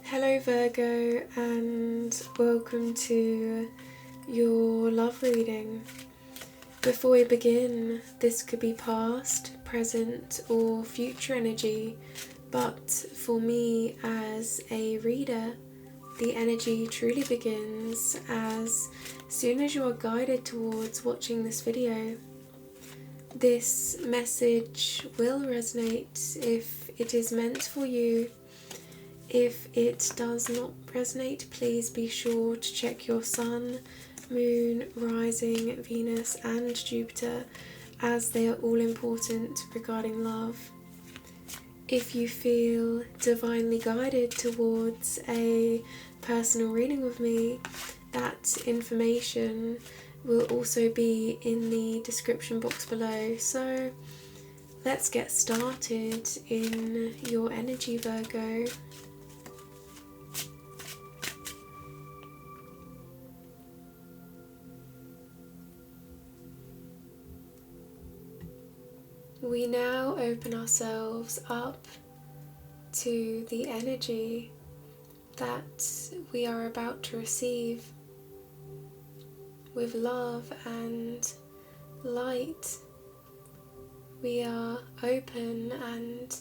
Hello Virgo, and welcome to your love reading. Before we begin, this could be past, present or future energy, but for me as a reader, the energy truly begins as soon as you are guided towards watching this video. This message will resonate if it is meant for you. If it does not resonate, please be sure to check your Sun, Moon, Rising, Venus and Jupiter, as they are all important regarding love. If you feel divinely guided towards a personal reading with me, that information will also be in the description box below. So let's get started in your energy, Virgo. We now open ourselves up to the energy that we are about to receive with love and light. We are open and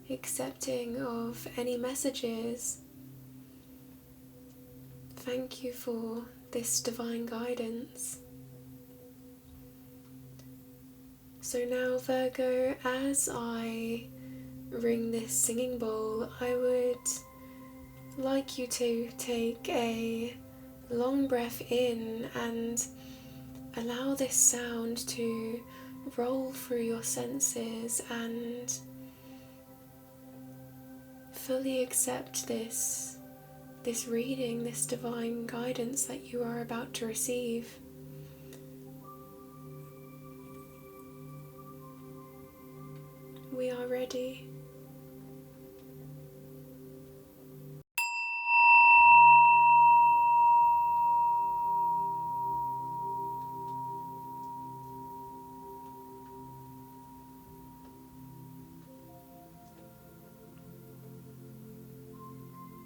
accepting of any messages. Thank you for this divine guidance. So now, Virgo, as I ring this singing bowl, I would like you to take a long breath in and allow this sound to roll through your senses and fully accept this reading, this divine guidance that you are about to receive. We are ready.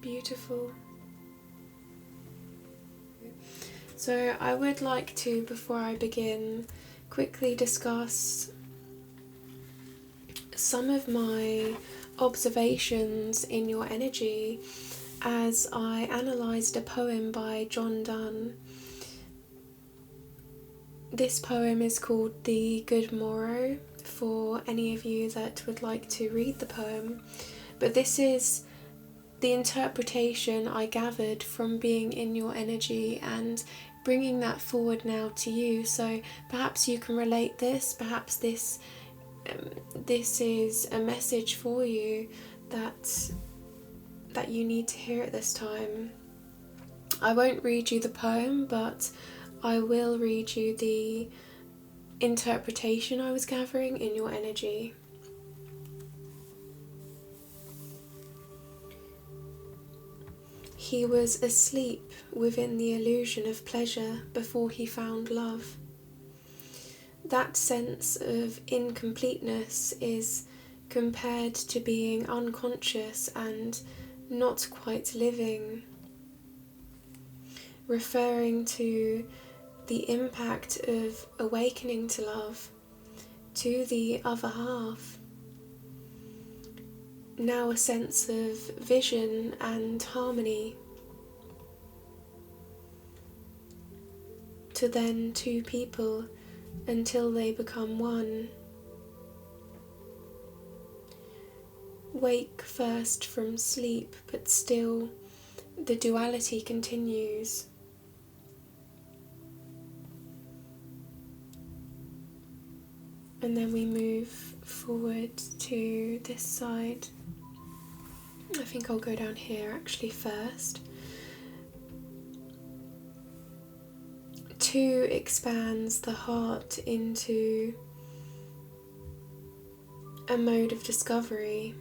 Beautiful. So I would like to, before I begin, quickly discuss some of my observations in your energy as I analysed a poem by John Donne. This poem is called The Good Morrow, for any of you that would like to read the poem, but this is the interpretation I gathered from being in your energy and bringing that forward now to you. So perhaps you can relate this, perhaps this is a message for you that you need to hear at this time. I won't read you the poem, but I will read you the interpretation I was gathering in your energy. He was asleep within the illusion of pleasure before he found love. That sense of incompleteness is compared to being unconscious and not quite living, referring to the impact of awakening to love, to the other half. Now a sense of vision and harmony, to then two people until they become one. Wake first from sleep, but still the duality continues. And then we move forward to this side. I think I'll go down here actually first. 2 expands the heart into a mode of discovery,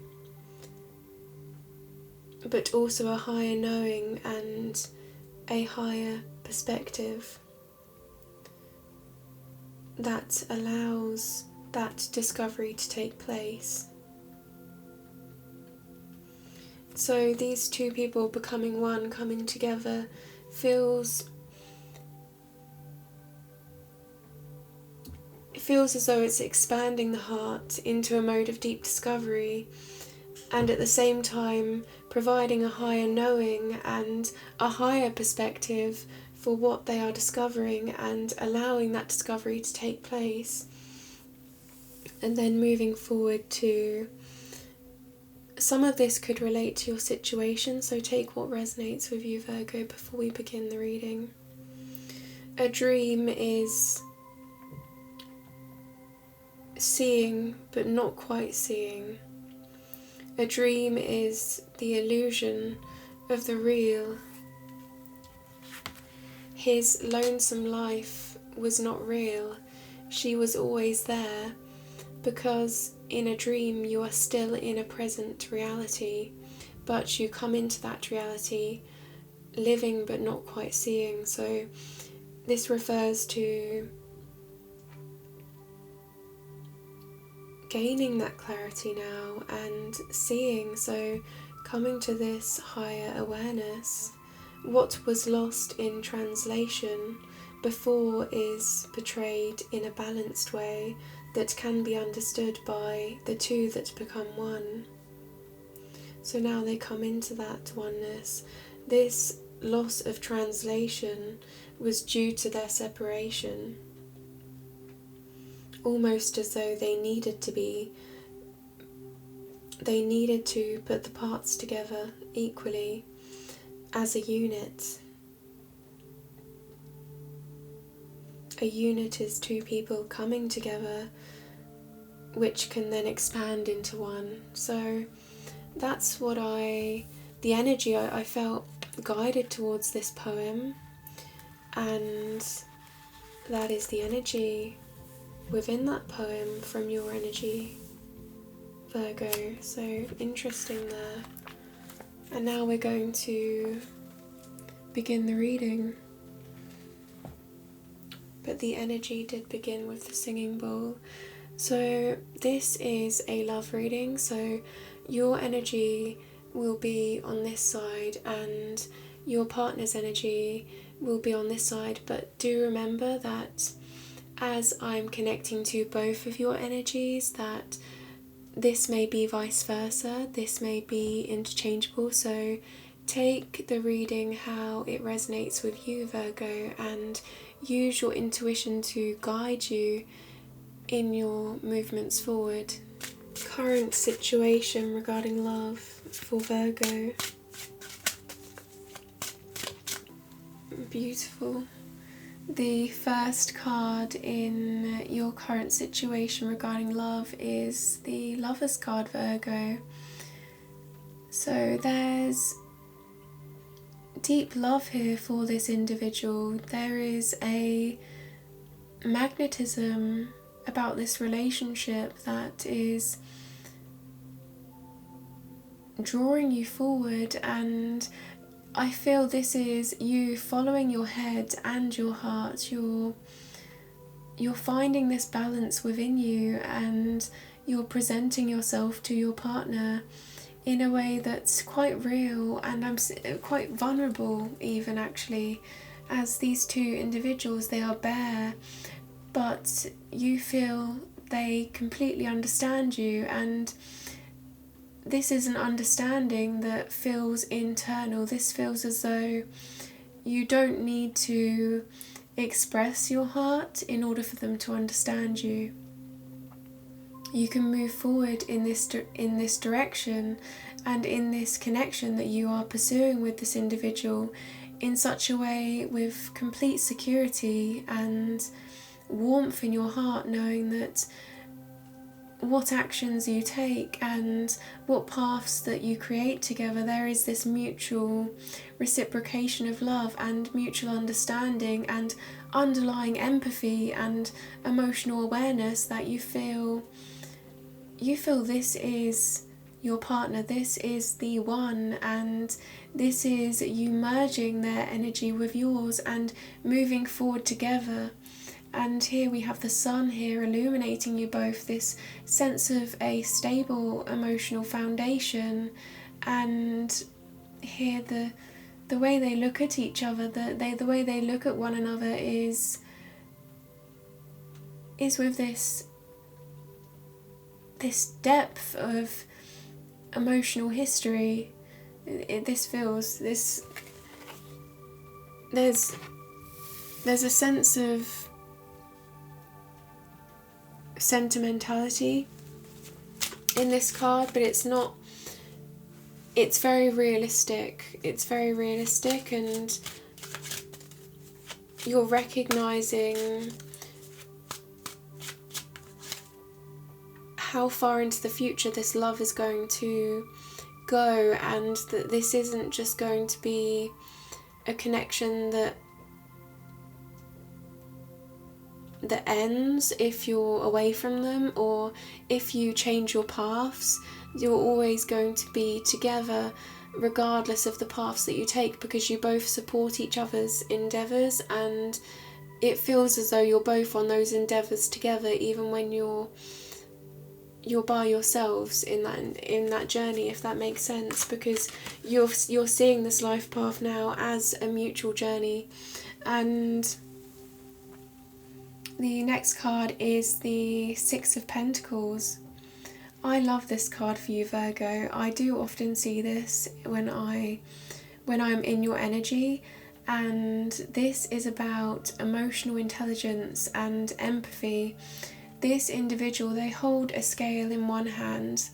but also a higher knowing and a higher perspective that allows that discovery to take place. So these two people becoming one, coming together, feels as though it's expanding the heart into a mode of deep discovery, and at the same time providing a higher knowing and a higher perspective for what they are discovering, and allowing that discovery to take place. And then moving forward to, some of this could relate to your situation, so take what resonates with you, Virgo, before we begin the reading. A dream is seeing but not quite seeing. A dream is the illusion of the real. His lonesome life was not real. She was always there, because in a dream you are still in a present reality, but you come into that reality living but not quite seeing. So this refers to gaining that clarity now and seeing, so coming to this higher awareness. What was lost in translation before is portrayed in a balanced way that can be understood by the two that become one. So now they come into that oneness. This loss of translation was due to their separation, almost as though they needed to put the parts together equally as a unit. A unit is two people coming together, which can then expand into one. So that's what the energy I felt guided towards this poem, and that is the energy within that poem from your energy, Virgo. So interesting there. And now we're going to begin the reading. But the energy did begin with the singing bowl. So this is a love reading, so your energy will be on this side and your partner's energy will be on this side. But do remember that as I'm connecting to both of your energies, that this may be vice versa, this may be interchangeable. So take the reading how it resonates with you, Virgo, and use your intuition to guide you in your movements forward. Current situation regarding love for Virgo. Beautiful. The first card in your current situation regarding love is the Lover's card, Virgo. So there's deep love here for this individual. There is a magnetism about this relationship that is drawing you forward, and I feel this is you following your head and your heart. You're finding this balance within you, and you're presenting yourself to your partner in a way that's quite real, and I'm quite vulnerable even, actually, as these two individuals, they are bare, but you feel they completely understand you, and this is an understanding that feels internal. This feels as though you don't need to express your heart in order for them to understand you. You can move forward in this direction and in this connection that you are pursuing with this individual in such a way with complete security and warmth in your heart, knowing that what actions you take and what paths that you create together, there is this mutual reciprocation of love and mutual understanding and underlying empathy and emotional awareness that you feel this is your partner, this is the one, and this is you merging their energy with yours and moving forward together. And here we have the sun here illuminating you both, this sense of a stable emotional foundation and here the way they look at each other, the way they look at one another is with this depth of emotional history. There's a sense of sentimentality in this card, but it's very realistic. It's very realistic, and you're recognizing how far into the future this love is going to go, and that this isn't just going to be a connection that ends if you're away from them, or if you change your paths. You're always going to be together regardless of the paths that you take, because you both support each other's endeavours, and it feels as though you're both on those endeavours together, even when you're by yourselves in that journey, if that makes sense, because you're seeing this life path now as a mutual journey. And the next card is the Six of Pentacles. I love this card for you, Virgo. I do often see this when I'm in your energy, and this is about emotional intelligence and empathy. This individual, they hold a scale in one hand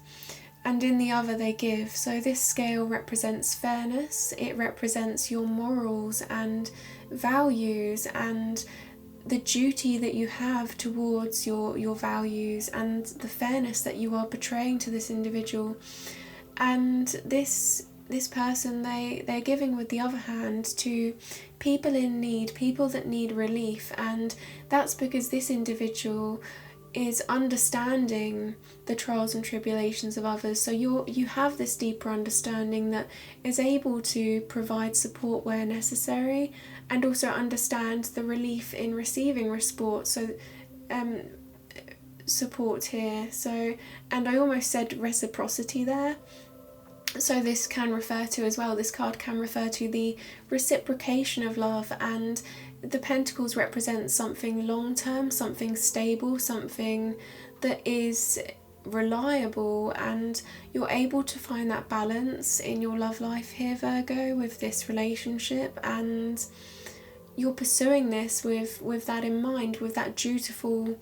and in the other they give. So this scale represents fairness, it represents your morals and values and the duty that you have towards your values and the fairness that you are portraying to this individual. And this person, they're giving with the other hand to people in need, people that need relief, and that's because this individual is understanding the trials and tribulations of others. So you have this deeper understanding that is able to provide support where necessary, and also understand the relief in receiving support here. So, and I almost said reciprocity there. So this can refer to as well, this card can refer to the reciprocation of love, and the pentacles represent something long-term, something stable, something that is reliable, and you're able to find that balance in your love life here, Virgo, with this relationship, and you're pursuing this with that in mind, with that dutiful.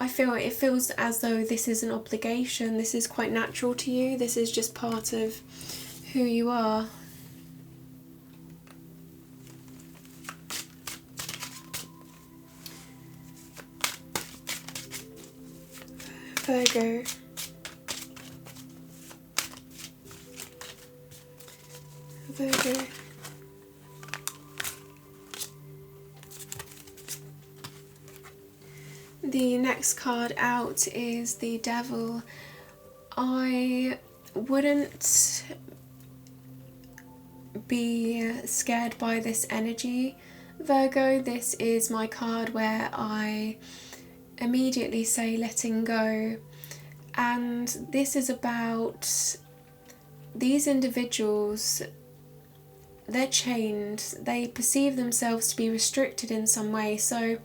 It feels as though this is an obligation, this is quite natural to you, this is just part of who you are. Virgo. The next card out is the Devil. I wouldn't be scared by this energy, Virgo. This is my card where I immediately say letting go, and this is about these individuals. They're chained, they perceive themselves to be restricted in some way, so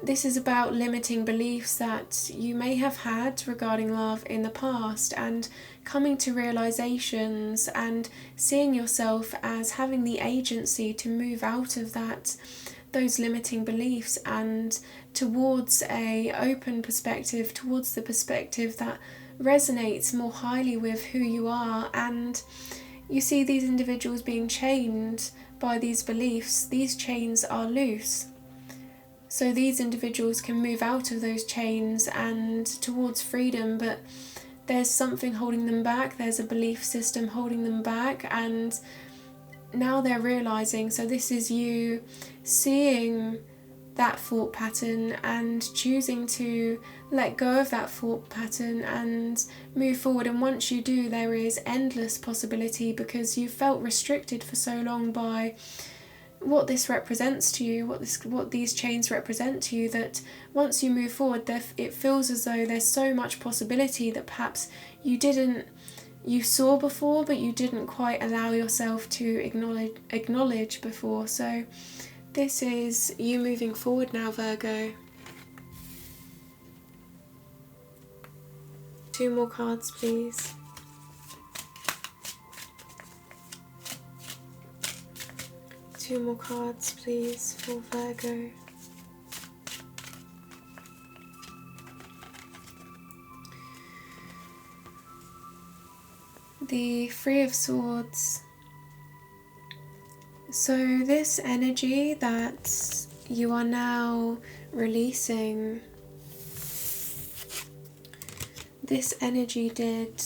this is about limiting beliefs that you may have had regarding love in the past, and coming to realizations and seeing yourself as having the agency to move out of those limiting beliefs and towards a open perspective, towards the perspective that resonates more highly with who you are. And you see these individuals being chained by these beliefs. These chains are loose. So these individuals can move out of those chains and towards freedom, but there's something holding them back. There's a belief system holding them back, and now they're realizing. So this is you seeing that thought pattern and choosing to let go of that thought pattern and move forward. And once you do, there is endless possibility, because you felt restricted for so long by what this represents to you, what these chains represent to you, that once you move forward, it feels as though there's so much possibility that perhaps you didn't you saw before, but you didn't quite allow yourself to acknowledge before. So this is you moving forward now, Virgo. 2 more cards, please. Two more cards, please, for Virgo. The 3 of Swords. So this energy that you are now releasing, this energy did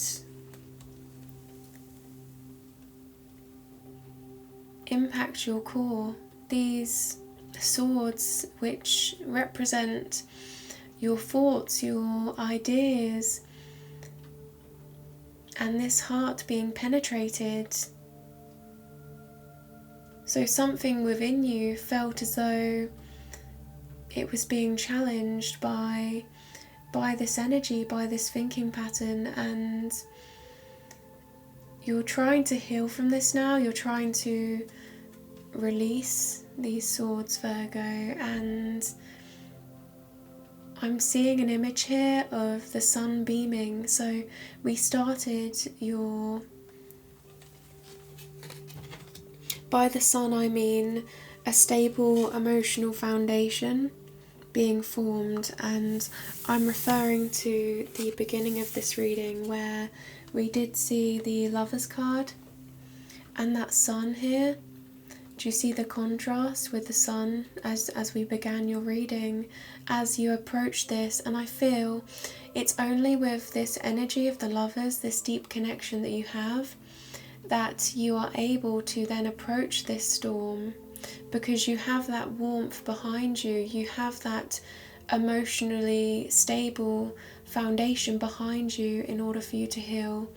impact your core. These swords, which represent your thoughts, your ideas, and this heart being penetrated. So something within you felt as though it was being challenged by this energy, by this thinking pattern, and you're trying to heal from this now. You're trying to release these swords, Virgo, and I'm seeing an image here of the sun beaming. So we started by the sun I mean a stable emotional foundation being formed, and I'm referring to the beginning of this reading where we did see the Lovers card and that sun here. Do you see the contrast with the sun as we began your reading, as you approach this? And I feel it's only with this energy of the Lovers, this deep connection that you have, that you are able to then approach this storm, because you have that warmth behind you, you have that emotionally stable foundation behind you in order for you to heal.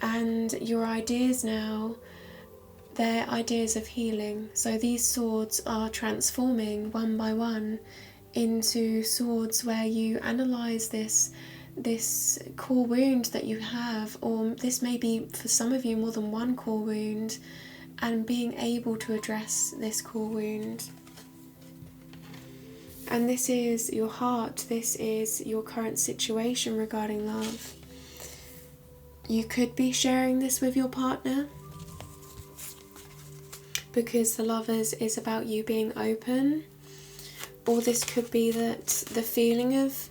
And your ideas now, they're ideas of healing. So these swords are transforming one by one into swords where you analyze this core wound that you have, or this may be for some of you more than one core wound, and being able to address this core wound. And this is your heart, this is your current situation regarding love. You could be sharing this with your partner, because the Lovers is about you being open, or this could be that the feeling of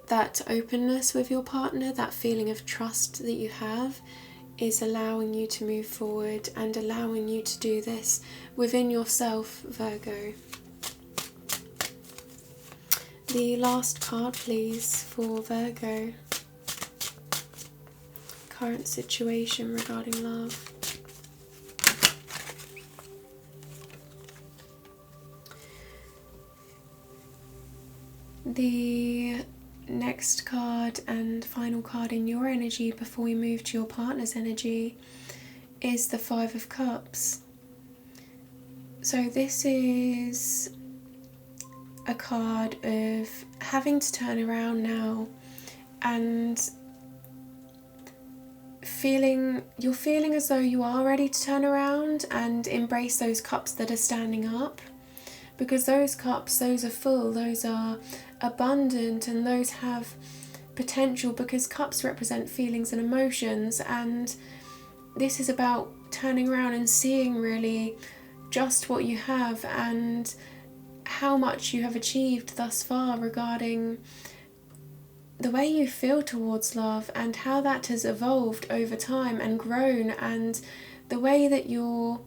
that openness with your partner, that feeling of trust that you have, is allowing you to move forward and allowing you to do this within yourself, Virgo. The last card, please, for Virgo. Current situation regarding love. The next card and final card in your energy before we move to your partner's energy is the 5 of Cups. So this is a card of having to turn around now and you're feeling as though you are ready to turn around and embrace those cups that are standing up, because those cups, those are full, those are abundant, and those have potential, because cups represent feelings and emotions, and this is about turning around and seeing really just what you have and how much you have achieved thus far regarding the way you feel towards love, and how that has evolved over time and grown, and the way that you're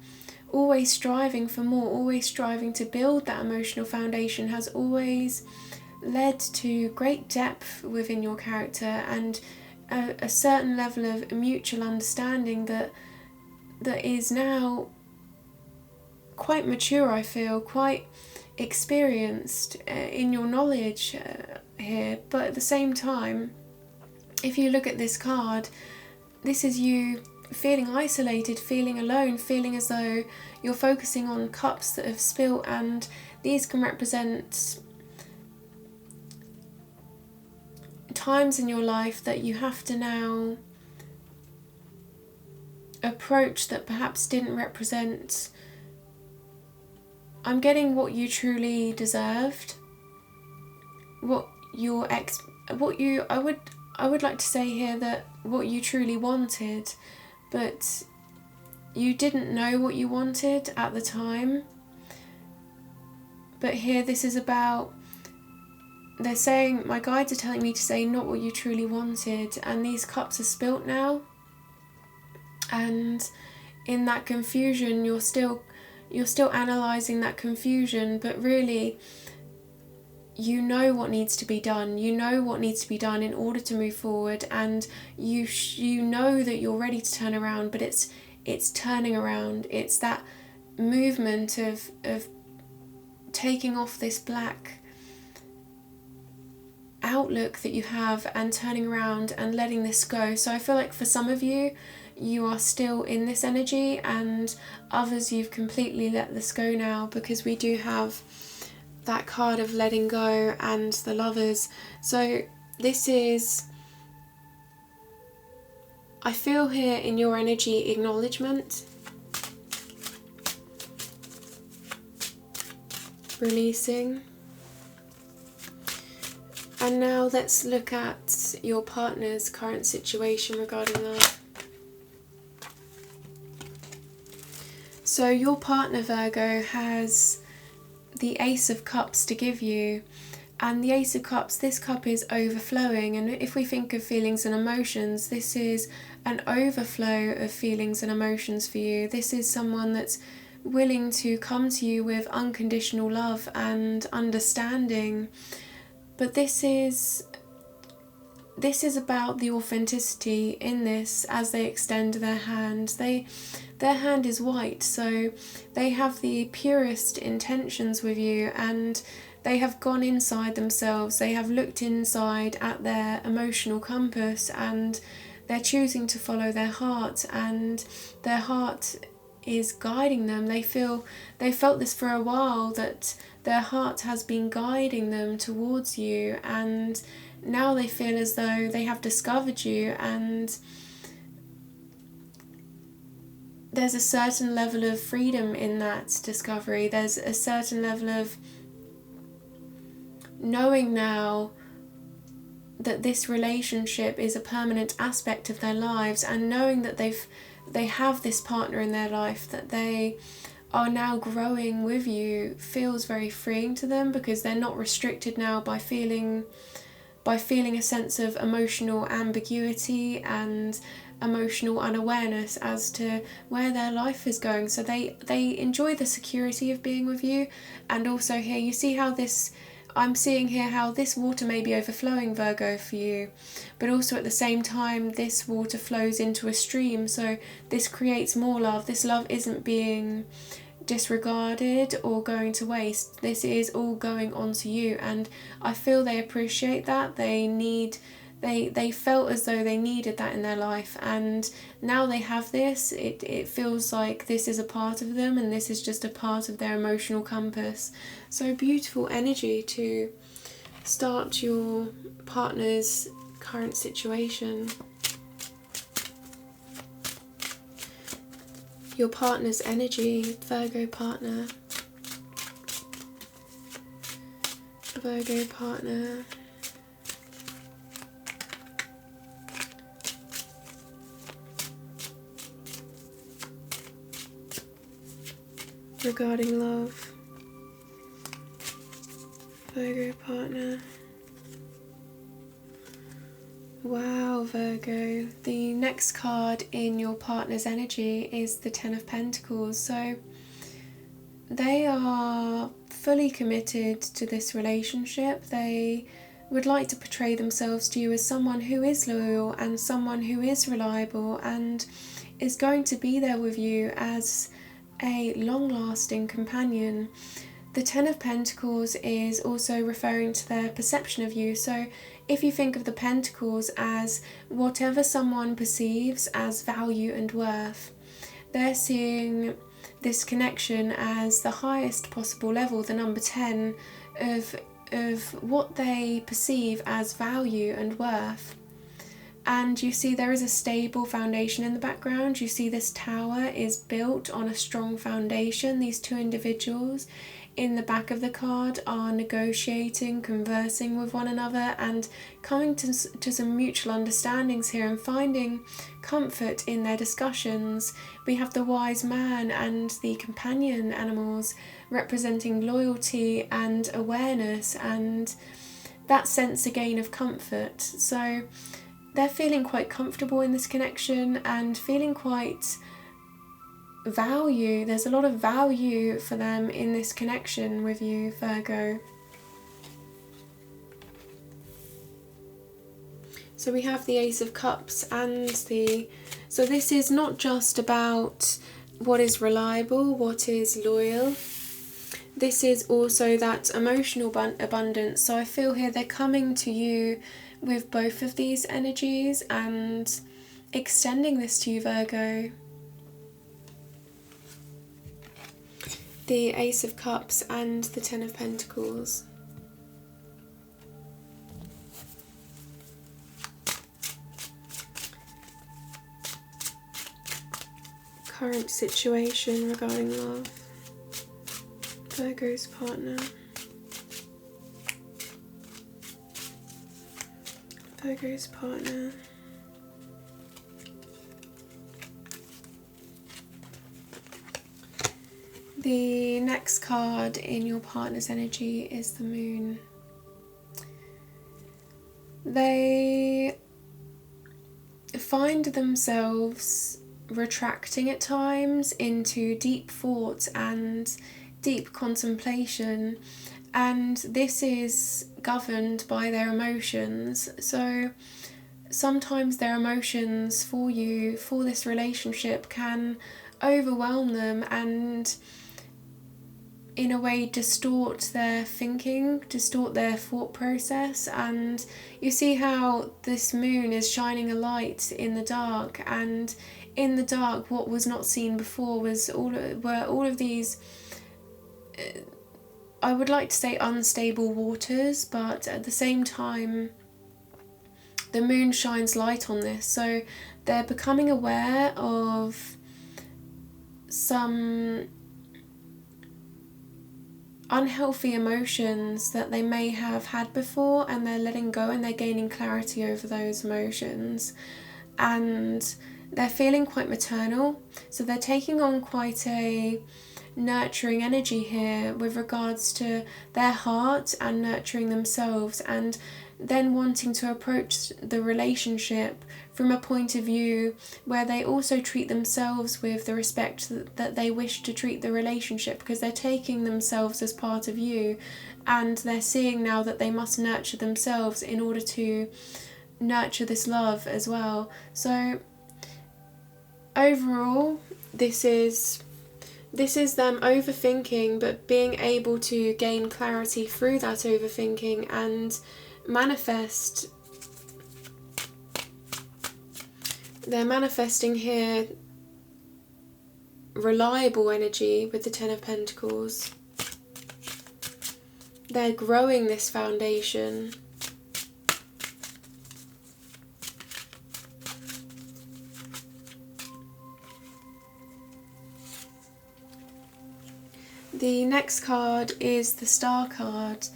always striving for more, always striving to build that emotional foundation, has always led to great depth within your character and a certain level of mutual understanding that is now quite mature, I feel, quite experienced in your knowledge here. But at the same time, if you look at this card, this is you feeling isolated, feeling alone, feeling as though you're focusing on cups that have spilt, and these can represent times in your life that you have to now approach that perhaps didn't represent, I'm getting what you truly deserved, I would like to say here that what you truly wanted, but you didn't know what you wanted at the time. But here this is about, they're saying, my guides are telling me to say not what you truly wanted, and these cups are spilt now, and in that confusion you're still analysing that confusion, but really you know what needs to be done. You know what needs to be done in order to move forward, and you know that you're ready to turn around, but it's turning around. It's that movement of taking off this black outlook that you have and turning around and letting this go. So I feel like for some of you, you are still in this energy, and others you've completely let this go now, because we do have that card of letting go and the Lovers. So this is, I feel here in your energy, acknowledgement, releasing. And now let's look at your partner's current situation regarding love. So your partner, Virgo, has the Ace of Cups to give you, and the Ace of Cups, this cup is overflowing, and if we think of feelings and emotions, this is an overflow of feelings and emotions for you. This is someone that's willing to come to you with unconditional love and understanding, but this is about the authenticity in this as they extend their hand. Their hand is white, so they have the purest intentions with you, and they have gone inside themselves. They have looked inside at their emotional compass, and they're choosing to follow their heart, and their heart is guiding them. They felt this for a while, that their heart has been guiding them towards you, and now they feel as though they have discovered you, and there's a certain level of freedom in that discovery. There's a certain level of knowing now that this relationship is a permanent aspect of their lives, and knowing that they have this partner in their life, that they are now growing with you, feels very freeing to them, because they're not restricted now by feeling a sense of emotional ambiguity and emotional unawareness as to where their life is going. So they enjoy the security of being with you. And also here you see how I'm seeing here how this water may be overflowing, Virgo, for you, but also at the same time this water flows into a stream, so this creates more love. This love isn't being disregarded or going to waste. This is all going on to you, and I feel they appreciate that. They felt as though they needed that in their life, and now they have this. It feels like this is a part of them, and this is just a part of their emotional compass. So beautiful energy to start your partner's current situation. Your partner's energy, Virgo partner. Virgo partner. Regarding love, Virgo partner. Wow, Virgo. The next card in your partner's energy is the Ten of Pentacles. So they are fully committed to this relationship. They would like to portray themselves to you as someone who is loyal and someone who is reliable and is going to be there with you as a long-lasting companion. The Ten of Pentacles is also referring to their perception of you. So if you think of the Pentacles as whatever someone perceives as value and worth, they're seeing this connection as the highest possible level, the number 10 of what they perceive as value and worth. And you see there is a stable foundation in the background. You see this tower is built on a strong foundation. These two individuals in the back of the card are negotiating, conversing with one another, and coming to some mutual understandings here and finding comfort in their discussions. We have the wise man and the companion animals representing loyalty and awareness and that sense again of comfort. So they're feeling quite comfortable in this connection and feeling quite value. There's a lot of value for them in this connection with you, Virgo. So we have the Ace of Cups and so this is not just about what is reliable, what is loyal. This is also that emotional abundance. So I feel here they're coming to you with both of these energies and extending this to you, Virgo. The Ace of Cups and the Ten of Pentacles. Current situation regarding love. Virgo's partner. Virgo's partner. The next card in your partner's energy is the Moon. They find themselves retracting at times into deep thought and deep contemplation, and this is governed by their emotions. So sometimes their emotions for you, for this relationship, can overwhelm them and in a way distort their thinking, distort their thought process. And you see how this moon is shining a light in the dark, and in the dark what was not seen before were all of these I would like to say unstable waters, but at the same time the moon shines light on this. So they're becoming aware of some unhealthy emotions that they may have had before, and they're letting go and they're gaining clarity over those emotions. And they're feeling quite maternal, so they're taking on quite a nurturing energy here with regards to their heart and nurturing themselves, and then wanting to approach the relationship from a point of view where they also treat themselves with the respect that they wish to treat the relationship, because they're taking themselves as part of you, and they're seeing now that they must nurture themselves in order to nurture this love as well. So overall, this is them overthinking, but being able to gain clarity through that overthinking and manifest. They're manifesting here reliable energy with the Ten of Pentacles. They're growing this foundation. The next card is the Star card.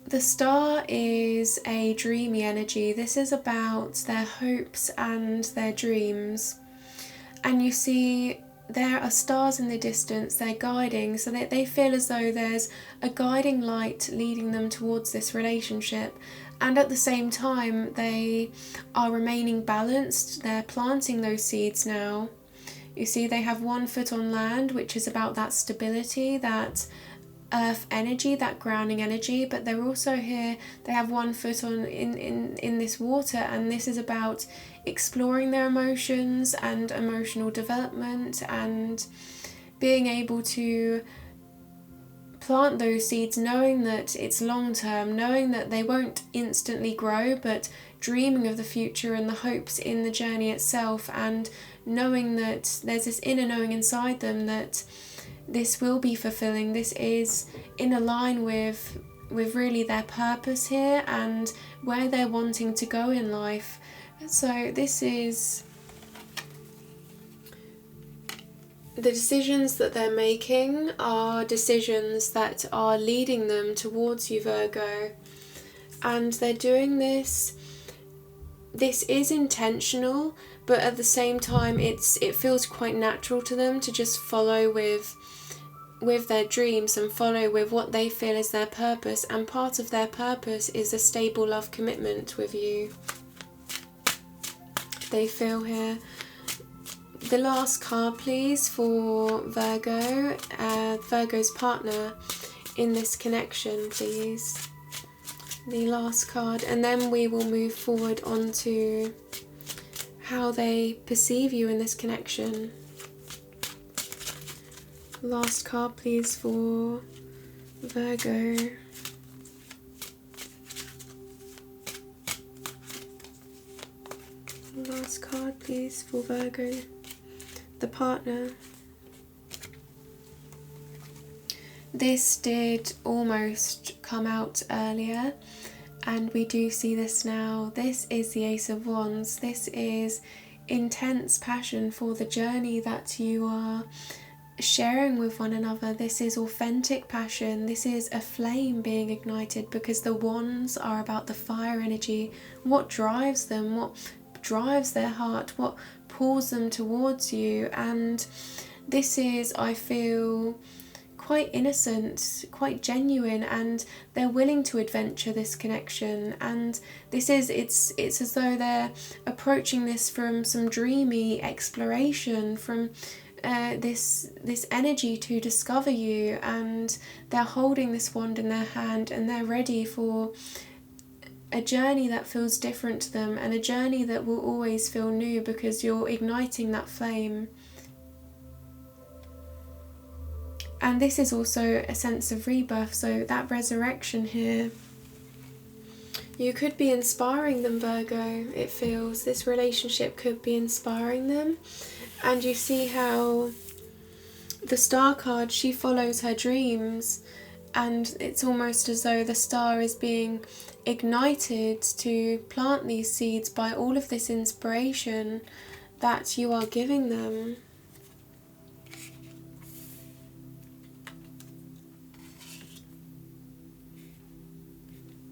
The Star is a dreamy energy. This is about their hopes and their dreams. And you see there are stars in the distance, they're guiding, so that they feel as though there's a guiding light leading them towards this relationship. And at the same time, they are remaining balanced. They're planting those seeds now. You see they have one foot on land, which is about that stability, that earth energy, that grounding energy, but they're also here, they have one foot on in this water, and this is about exploring their emotions and emotional development and being able to plant those seeds, knowing that it's long term, knowing that they won't instantly grow, but dreaming of the future and the hopes in the journey itself, and knowing that there's this inner knowing inside them that this will be fulfilling. This is in line with really their purpose here and where they're wanting to go in life. So this is the decisions that they're making are decisions that are leading them towards you, Virgo. And they're doing this is intentional, but at the same time it feels quite natural to them to just follow with their dreams and follow with what they feel is their purpose, and part of their purpose is a stable love commitment with you. They feel here. The last card, please, for Virgo, Virgo's partner in this connection, please. The last card, and then we will move forward on to how they perceive you in this connection. Last card, please, for Virgo. Last card, please, for Virgo, the partner. This did almost come out earlier, and we do see this now. This is the Ace of Wands. This is intense passion for the journey that you are sharing with one another. This is authentic passion. This is a flame being ignited, because the wands are about the fire energy. What drives them, what drives their heart, what pulls them towards you. And this is, I feel, quite innocent, quite genuine, and they're willing to adventure this connection. And this is, it's as though they're approaching this from some dreamy exploration, from this energy to discover you, and they're holding this wand in their hand, and they're ready for a journey that feels different to them, and a journey that will always feel new, because you're igniting that flame. And this is also a sense of rebirth, so that resurrection here. You could be inspiring them, Virgo, it feels. This relationship could be inspiring them. And you see how the Star card, she follows her dreams, and it's almost as though the star is being ignited to plant these seeds by all of this inspiration that you are giving them.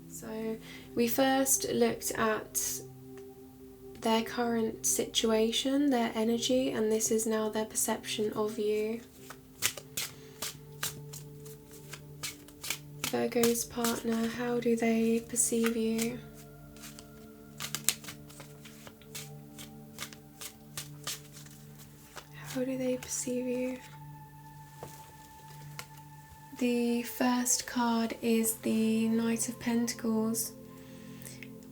So we first looked at their current situation, their energy, and this is now their perception of you. Virgo's partner, how do they perceive you? How do they perceive you? The first card is the Knight of Pentacles.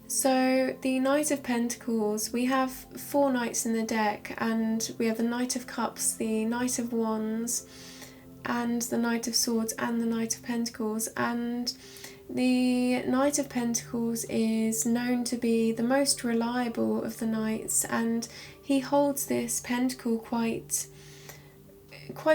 So the Knight of Pentacles, we have 4 knights in the deck, and we have the Knight of Cups, the Knight of Wands, and the Knight of Swords, and the Knight of Pentacles. And the Knight of Pentacles is known to be the most reliable of the knights, and he holds this pentacle quite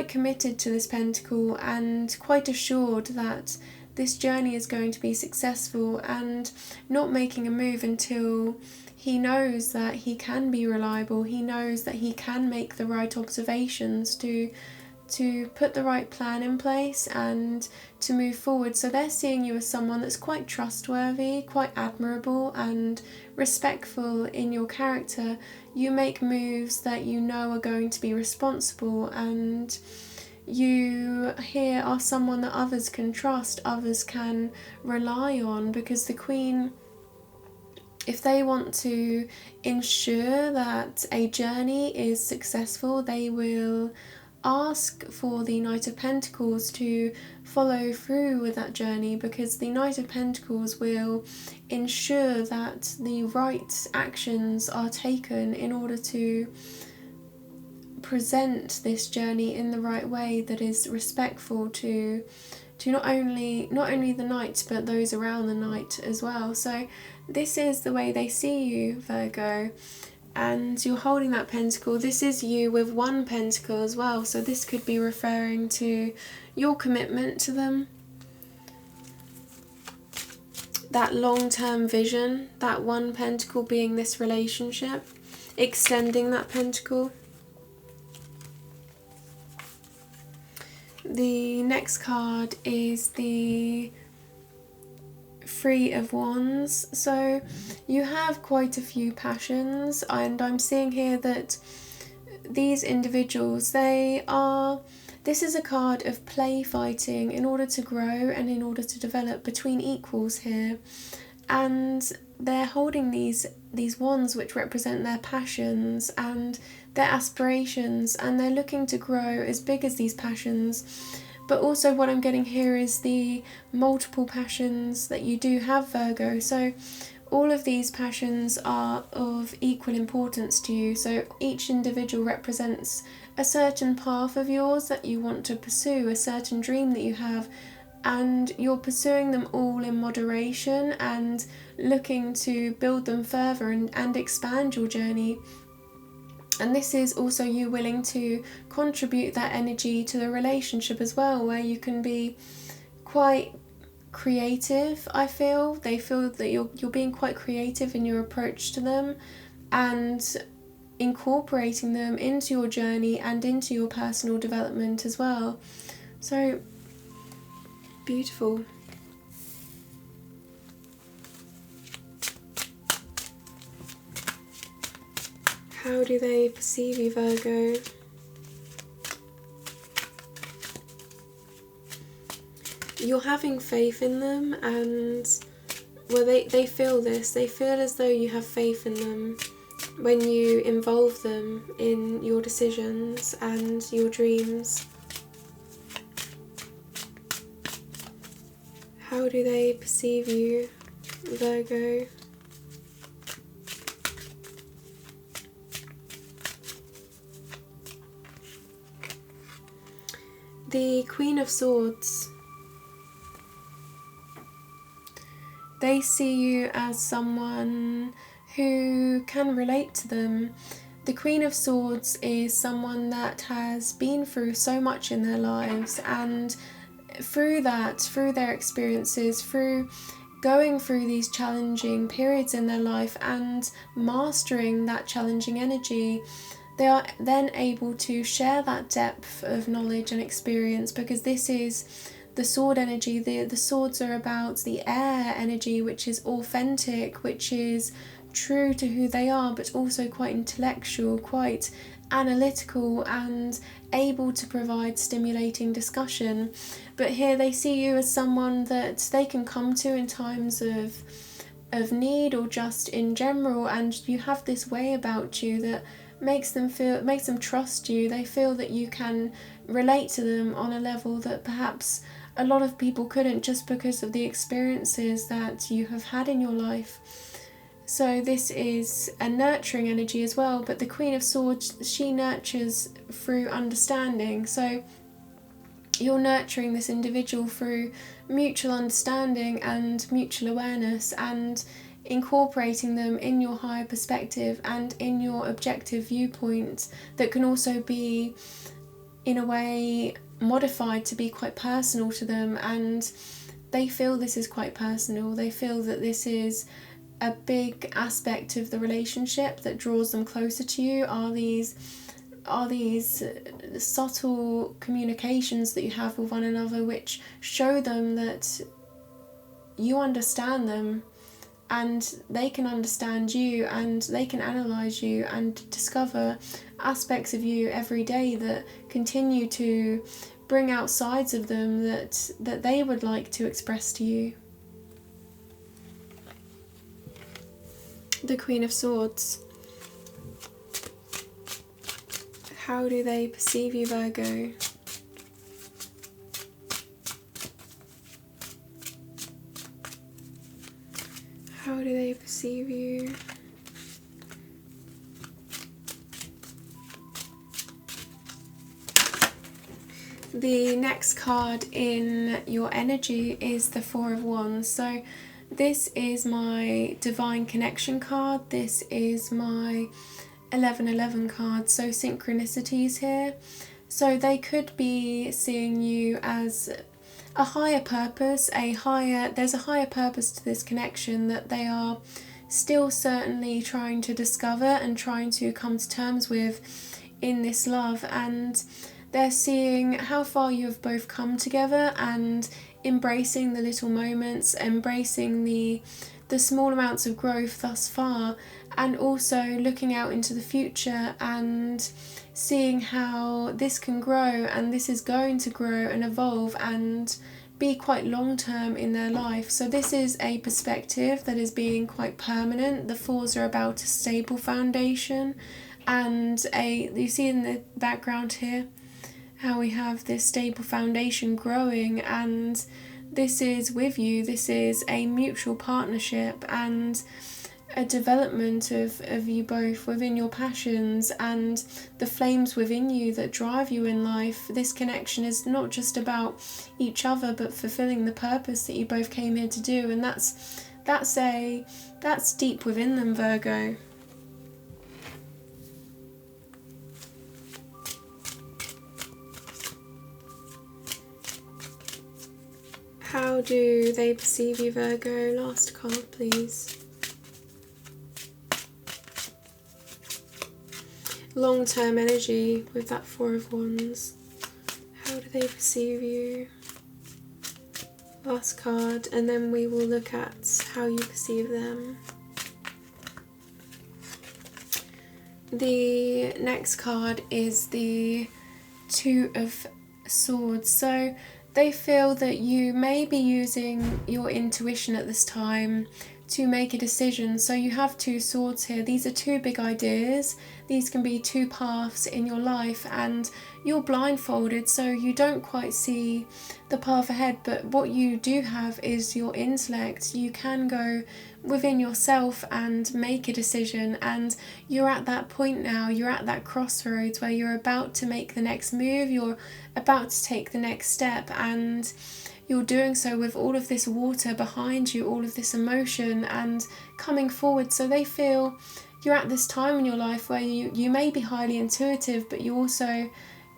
committed to this pentacle, and quite assured that this journey is going to be successful, and not making a move until he knows that he can be reliable. He knows that he can make the right observations to put the right plan in place and to move forward. So they're seeing you as someone that's quite trustworthy, quite admirable and respectful in your character. You make moves that you know are going to be responsible, and you here are someone that others can trust, others can rely on, because the Queen, if they want to ensure that a journey is successful, they will ask for the Knight of Pentacles to follow through with that journey, because the Knight of Pentacles will ensure that the right actions are taken in order to present this journey in the right way that is respectful to not only the knight, but those around the knight as well. So this is the way they see you, Virgo. And you're holding that pentacle. This is you with 1 pentacle as well, so this could be referring to your commitment to them. that long-term vision, that one pentacle being this relationship, extending that pentacle. The next card is the Three of Wands. So you have quite a few passions, and I'm seeing here that these individuals, this is a card of play fighting in order to grow and in order to develop between equals here. And they're holding these wands which represent their passions and their aspirations, and they're looking to grow as big as these passions. But also what I'm getting here is the multiple passions that you do have, Virgo. So all of these passions are of equal importance to you. So each individual represents a certain path of yours that you want to pursue, a certain dream that you have, and you're pursuing them all in moderation and looking to build them further and expand your journey. And this is also you willing to contribute that energy to the relationship as well, where you can be quite creative. I feel they feel that you're being quite creative in your approach to them and incorporating them into your journey and into your personal development as well. So beautiful. How do they perceive you, Virgo? You're having faith in them, and well, they feel this. They feel as though you have faith in them when you involve them in your decisions and your dreams. How do they perceive you, Virgo? The Queen of Swords. They see you as someone who can relate to them. The Queen of Swords is someone that has been through so much in their lives, and through their experiences, through going through these challenging periods in their life and mastering that challenging energy, they are then able to share that depth of knowledge and experience, because this is the sword energy. The swords are about the air energy, which is authentic, which is true to who they are, but also quite intellectual, quite analytical, and able to provide stimulating discussion. But here they see you as someone that they can come to in times of need or just in general, and you have this way about you that makes them trust you. They feel that you can relate to them on a level that perhaps a lot of people couldn't, just because of the experiences that you have had in your life. So this is a nurturing energy as well, but the Queen of Swords, she nurtures through understanding. So you're nurturing this individual through mutual understanding and mutual awareness, and incorporating them in your higher perspective and in your objective viewpoint that can also be, in a way, modified to be quite personal to them. And they feel this is quite personal. They feel that this is a big aspect of the relationship that draws them closer to you, are these subtle communications that you have with one another, which show them that you understand them and they can understand you, and they can analyse you and discover aspects of you every day that continue to bring out sides of them that they would like to express to you. The Queen of Swords. How do they perceive you, Virgo? How do they perceive you? The next card in your energy is the Four of Wands. So this is my Divine Connection card. This is my 1111 card. So synchronicities here. So they could be seeing you as a higher purpose, there's a higher purpose to this connection that they are still certainly trying to discover and trying to come to terms with in this love. And they're seeing how far you have both come together and embracing the little moments, embracing the small amounts of growth thus far, and also looking out into the future and seeing how this can grow, and this is going to grow and evolve and be quite long term in their life. So this is a perspective that is being quite permanent. The fours are about a stable foundation, and you see in the background here how we have this stable foundation growing, and this is with you. This is a mutual partnership and a development of you both within your passions and the flames within you that drive you in life. This connection is not just about each other, but fulfilling the purpose that you both came here to do, and that's deep within them, Virgo. How do they perceive you, Virgo? Last card, please. Long-term energy with that Four of Wands. How do they perceive you? Last card, and then we will look at how you perceive them. The next card is the Two of Swords. So they feel that you may be using your intuition at this time to make a decision. So you have two swords here. These are two big ideas. These can be two paths in your life, and you're blindfolded, so you don't quite see the path ahead. But what you do have is your intellect. You can go within yourself and make a decision, and you're at that point now. You're at that crossroads where you're about to make the next move. You're about to take the next step, and you're doing so with all of this water behind you, all of this emotion and coming forward. So they feel you're at this time in your life where you may be highly intuitive, but you also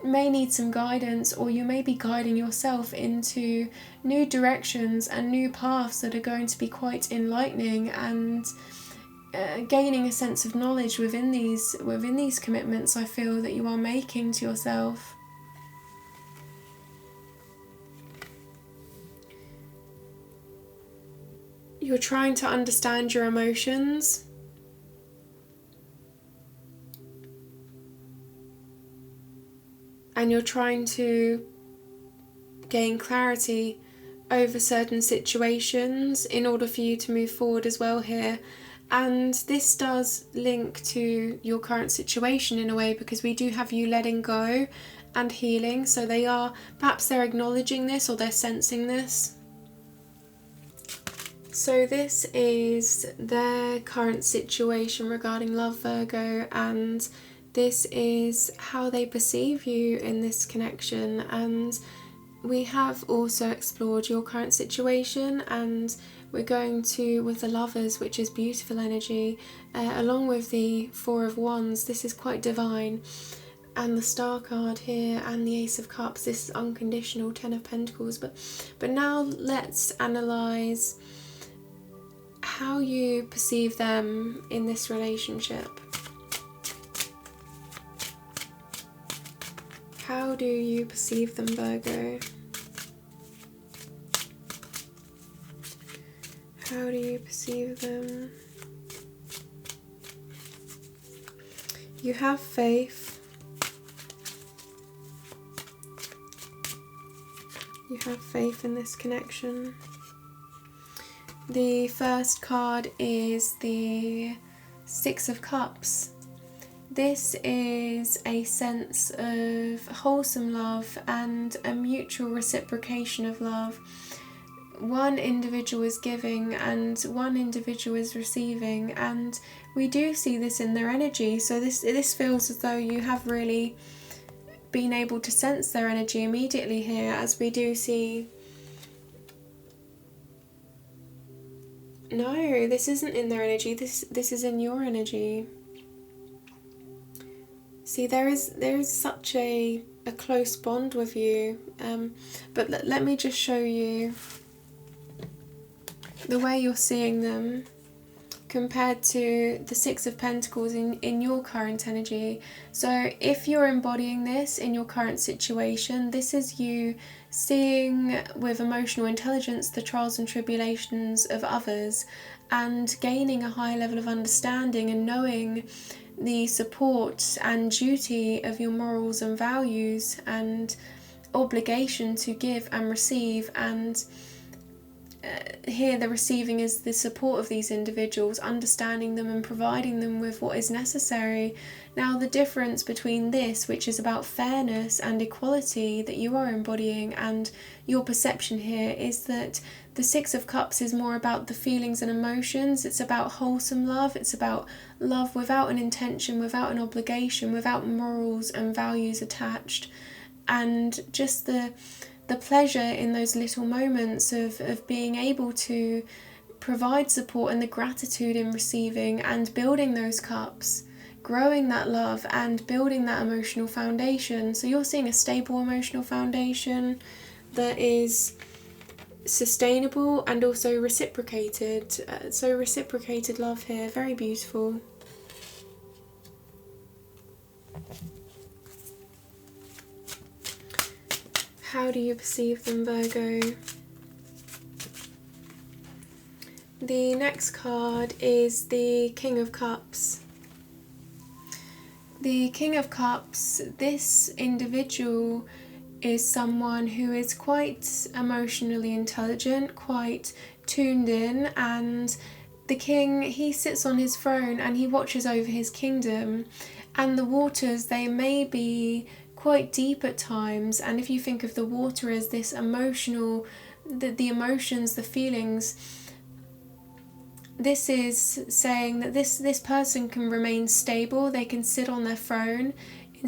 may need some guidance, or you may be guiding yourself into new directions and new paths that are going to be quite enlightening, and gaining a sense of knowledge within these commitments I feel that you are making to yourself. You're trying to understand your emotions. And you're trying to gain clarity over certain situations in order for you to move forward as well here. And this does link to your current situation in a way, because we do have you letting go and healing. So perhaps they're acknowledging this, or they're sensing this. So this is their current situation regarding love, Virgo, and this is how they perceive you in this connection. And we have also explored your current situation, and we're going to with the Lovers, which is beautiful energy, along with the Four of Wands. This is quite divine, and the Star card here, and the Ace of Cups. This is unconditional, Ten of Pentacles. But now let's analyze how you perceive them in this relationship. How do you perceive them, Virgo? How do you perceive them? You have faith. You have faith in this connection. The first card is the Six of Cups. This is a sense of wholesome love and a mutual reciprocation of love. One individual is giving and one individual is receiving, and we do see this in their energy. So this feels as though you have really been able to sense their energy immediately here, as we do see. No, this isn't in their energy. This is in your energy. See, there is such a close bond with you, but let me just show you the way you're seeing them compared to the Six of Pentacles in your current energy. So if you're embodying this in your current situation, this is you seeing with emotional intelligence the trials and tribulations of others and gaining a high level of understanding and knowing the support and duty of your morals and values and obligation to give and receive. And here the receiving is the support of these individuals, understanding them and providing them with what is necessary. Now the difference between this, which is about fairness and equality that you are embodying, and your perception here, is that the Six of Cups is more about the feelings and emotions. It's about wholesome love. It's about love without an intention, without an obligation, without morals and values attached, and just the pleasure in those little moments of being able to provide support and the gratitude in receiving and building those cups, growing that love and building that emotional foundation. So you're seeing a stable emotional foundation that is sustainable and also reciprocated. So reciprocated love here, very beautiful. How do you perceive them, Virgo? The next card is the King of Cups. The King of Cups, this individual is someone who is quite emotionally intelligent, quite tuned in, and the king, he sits on his throne and he watches over his kingdom, and the waters, they may be quite deep at times. And if you think of the water as this emotional, the emotions, the feelings, this is saying that this person can remain stable. They can sit on their throne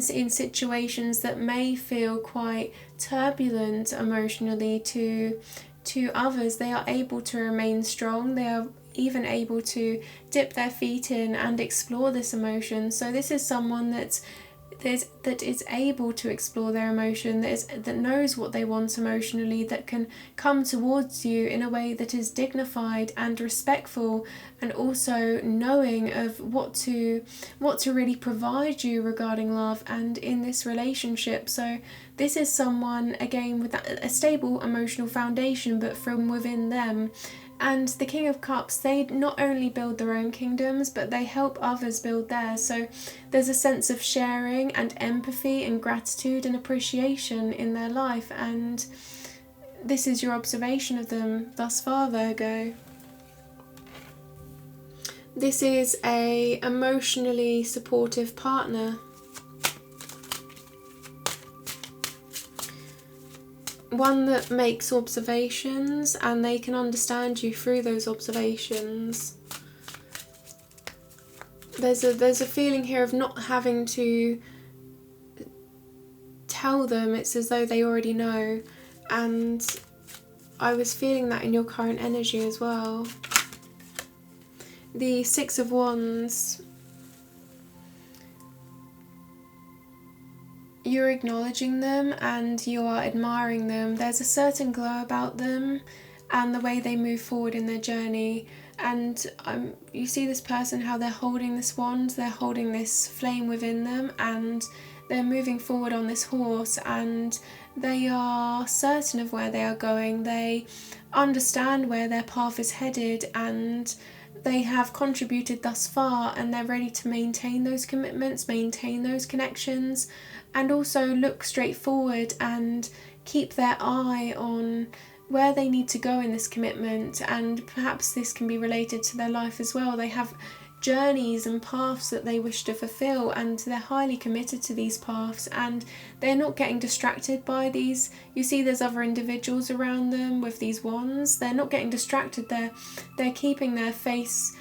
in situations that may feel quite turbulent emotionally to others. They are able to remain strong. They are even able to dip their feet in and explore this emotion. So this is someone that is able to explore their emotion, that knows what they want emotionally, that can come towards you in a way that is dignified and respectful, and also knowing of what to really provide you regarding love and in this relationship. So this is someone, again, with a stable emotional foundation, but from within them. And the King of Cups, they not only build their own kingdoms, but they help others build theirs. So there's a sense of sharing and empathy and gratitude and appreciation in their life. And this is your observation of them thus far, Virgo. This is an emotionally supportive partner. One that makes observations and they can understand you through those observations. There's a feeling here of not having to tell them. It's as though they already know, and I was feeling that in your current energy as well. The Six of Wands. You're acknowledging them and you are admiring them. There's a certain glow about them and the way they move forward in their journey. And you see this person, how they're holding this wand, they're holding this flame within them, and they're moving forward on this horse, and they are certain of where they are going. They understand where their path is headed, and they have contributed thus far, and they're ready to maintain those commitments, maintain those connections, and also look straight forward and keep their eye on where they need to go in this commitment. And perhaps this can be related to their life as well. They have journeys and paths that they wish to fulfill, and they're highly committed to these paths, and they're not getting distracted by these. You see there's other individuals around them with these wands. They're not getting distracted. They're keeping their face,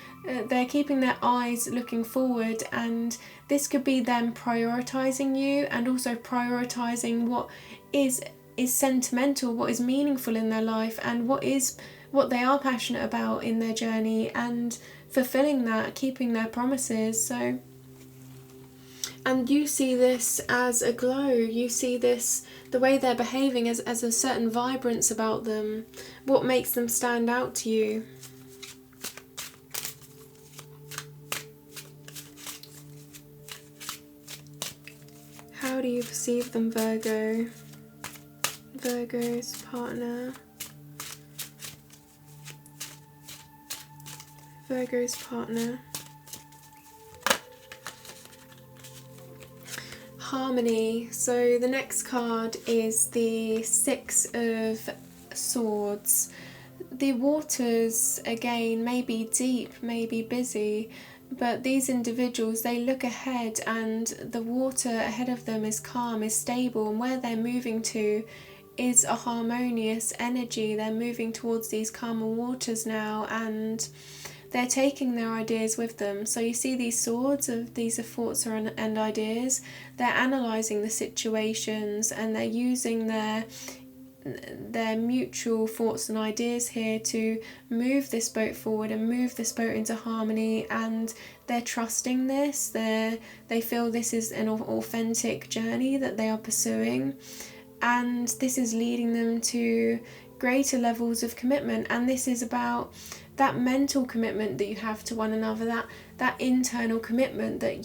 they're keeping their eyes looking forward, and this could be them prioritizing you and also prioritizing what is sentimental, what is meaningful in their life, and what they are passionate about in their journey, and fulfilling that, keeping their promises. So And you see this as a glow. You see this, the way they're behaving, as a certain vibrance about them. What makes them stand out to you? How do you perceive them, Virgo? Virgo's partner. Virgo's partner. Harmony. So the next card is the Six of Swords. The waters, again, may be deep, may be busy, but these individuals, they look ahead, and the water ahead of them is calm, is stable, and where they're moving to is a harmonious energy. They're moving towards these calmer waters now, and they're taking their ideas with them. So you see these swords, these are thoughts and ideas. They're analysing the situations, and they're using their mutual thoughts and ideas here to move this boat forward and move this boat into harmony. And they're trusting this. They feel this is an authentic journey that they are pursuing, and this is leading them to greater levels of commitment. And this is about that mental commitment that you have to one another, that internal commitment, that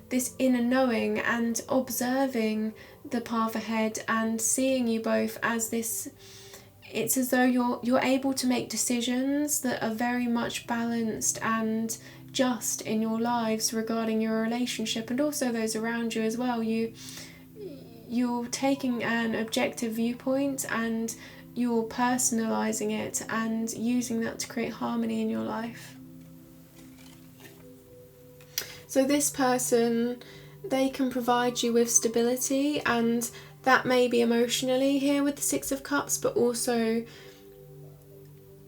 this inner knowing and observing the path ahead and seeing you both as this. It's as though you're able to make decisions that are very much balanced and just in your lives regarding your relationship, and also those around you as well. You're taking an objective viewpoint and you're personalizing it and using that to create harmony in your life. So this person, they can provide you with stability, and that may be emotionally here with the Six of Cups, but also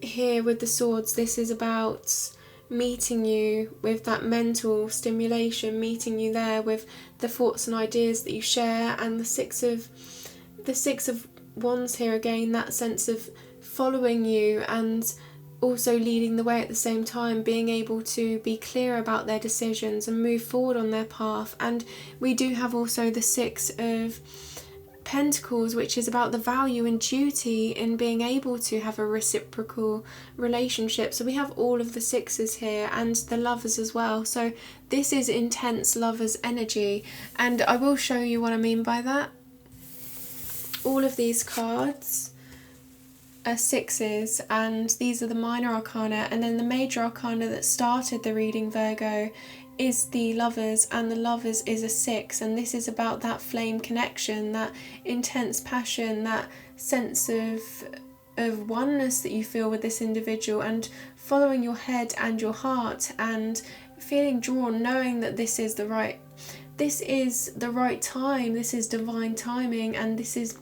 here with the Swords, this is about meeting you with that mental stimulation, meeting you there with the thoughts and ideas that you share. And the Six of Wands here, again, that sense of following you and also leading the way at the same time, being able to be clear about their decisions and move forward on their path. And we do have also the Six of Pentacles, which is about the value and duty in being able to have a reciprocal relationship. So we have all of the sixes here, and the Lovers as well. So this is intense Lovers energy, and I will show you what I mean by that. All of these cards are sixes, and these are the minor arcana, and then the major arcana that started the reading, Virgo, is the Lovers, and the Lovers is a six, and this is about that flame connection, that intense passion, that sense of oneness that you feel with this individual, and following your head and your heart and feeling drawn, knowing that this is the right time, this is divine timing, and this is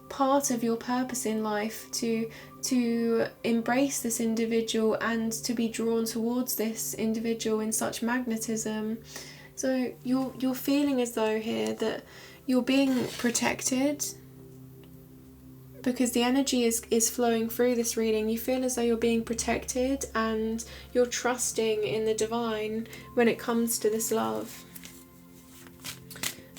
part of your purpose in life, to embrace this individual and to be drawn towards this individual in such magnetism. So you're feeling as though here that you're being protected, because the energy is flowing through this reading. You feel as though you're being protected and you're trusting in the divine when it comes to this love.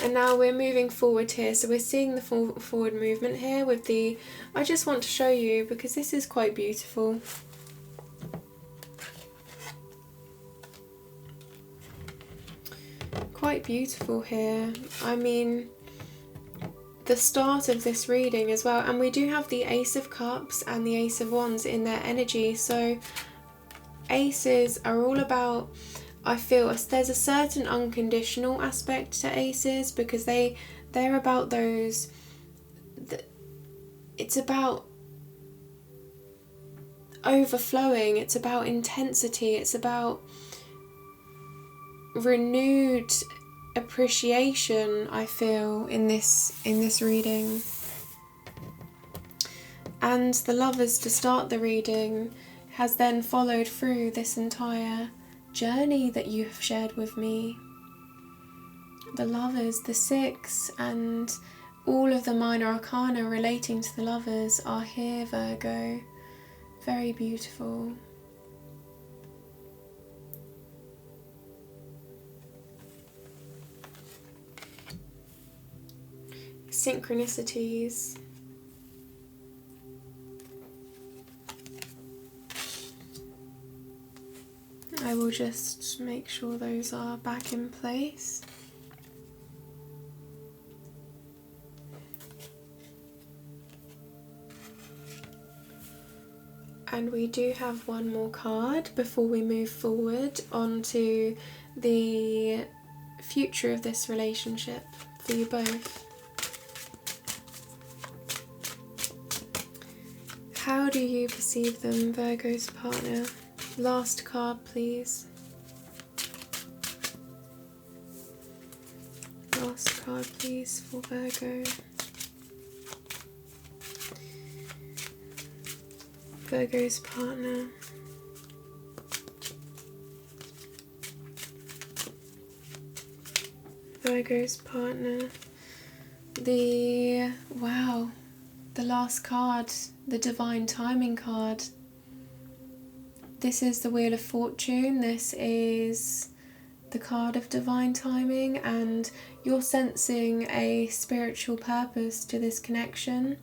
And now we're moving forward here, so we're seeing the forward movement here with the, I just want to show you because this is quite beautiful. Quite beautiful here. I mean, the start of this reading as well, and we do have the Ace of Cups and the Ace of Wands in their energy. So aces are all about, I feel there's a certain unconditional aspect to aces, because they're about those, it's about overflowing, it's about intensity, it's about renewed appreciation, I feel, in this reading. And the Lovers, to start the reading, has then followed through this entire journey that you have shared with me. The Lovers, the Six, and all of the minor arcana relating to the Lovers are here, Virgo. Very beautiful. synchronicities. I will just make sure those are back in place. And we do have one more card before we move forward onto the future of this relationship for you both. How do you perceive them, Virgo's partner? Last card, please. Last card, please, for Virgo. Virgo's partner. Virgo's partner. The last card, the divine timing card. This is the Wheel of Fortune. This is the card of divine timing, and you're sensing a spiritual purpose to this connection.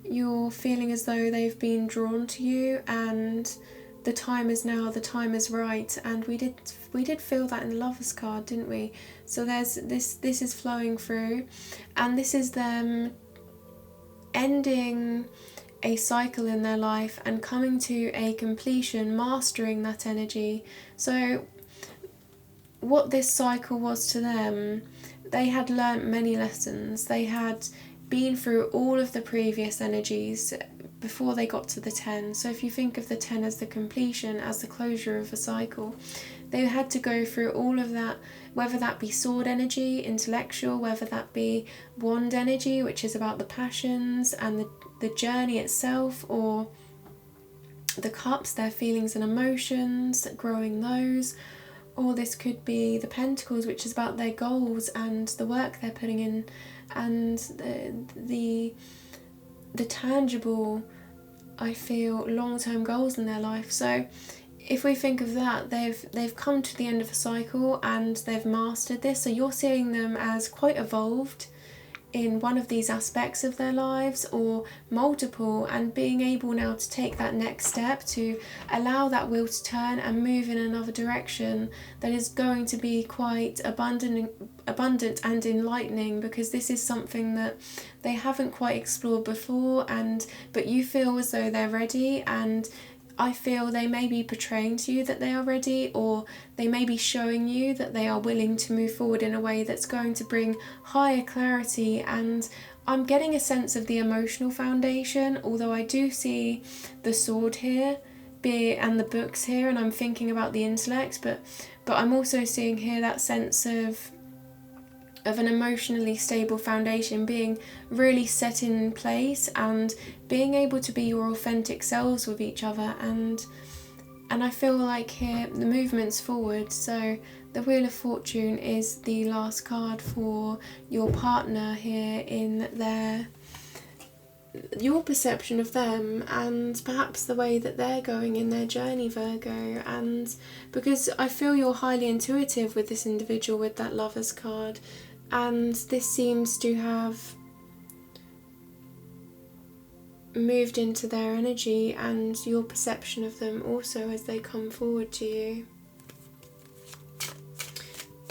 You're feeling as though they've been drawn to you, and the time is now, the time is right. And we did feel that in the Lovers card, didn't we? So there's this is flowing through, and this is them ending a cycle in their life and coming to a completion, mastering that energy. So what this cycle was to them, they had learnt many lessons. They had been through all of the previous energies before they got to the 10. So if you think of the 10 as the completion, as the closure of a cycle, they had to go through all of that, whether that be sword energy, intellectual, whether that be wand energy, which is about the passions and the journey itself, or the cups, their feelings and emotions, growing those. Or this could be the pentacles, which is about their goals and the work they're putting in, and the tangible, I feel, long-term goals in their life. So if we think of that, they've come to the end of a cycle and they've mastered this. So you're seeing them as quite evolved in one of these aspects of their lives, or multiple, and being able now to take that next step to allow that wheel to turn and move in another direction that is going to be quite abundant and enlightening, because this is something that they haven't quite explored before, but you feel as though they're ready, and I feel they may be portraying to you that they are ready, or they may be showing you that they are willing to move forward in a way that's going to bring higher clarity. And I'm getting a sense of the emotional foundation, although I do see the sword here and the books here, and I'm thinking about the intellect, but I'm also seeing here that sense of an emotionally stable foundation being really set in place, and being able to be your authentic selves with each other. And I feel like here the movement's forward. So the Wheel of Fortune is the last card for your partner here in your perception of them, and perhaps the way that they're going in their journey, Virgo. And because I feel you're highly intuitive with this individual with that Lovers card, and this seems to have moved into their energy and your perception of them also as they come forward to you.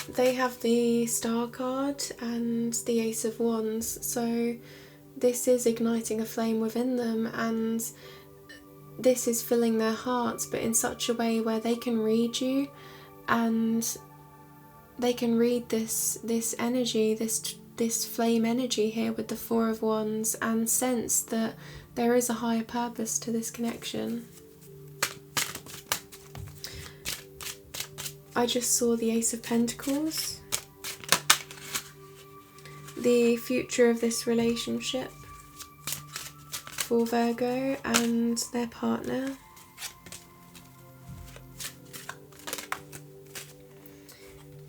They have the Star card and the Ace of Wands, so this is igniting a flame within them, and this is filling their hearts, but in such a way where they can read you, and they can read this energy, this flame energy here with the Four of Wands, and sense that there is a higher purpose to this connection. I just saw the Ace of Pentacles, the future of this relationship for Virgo and their partner.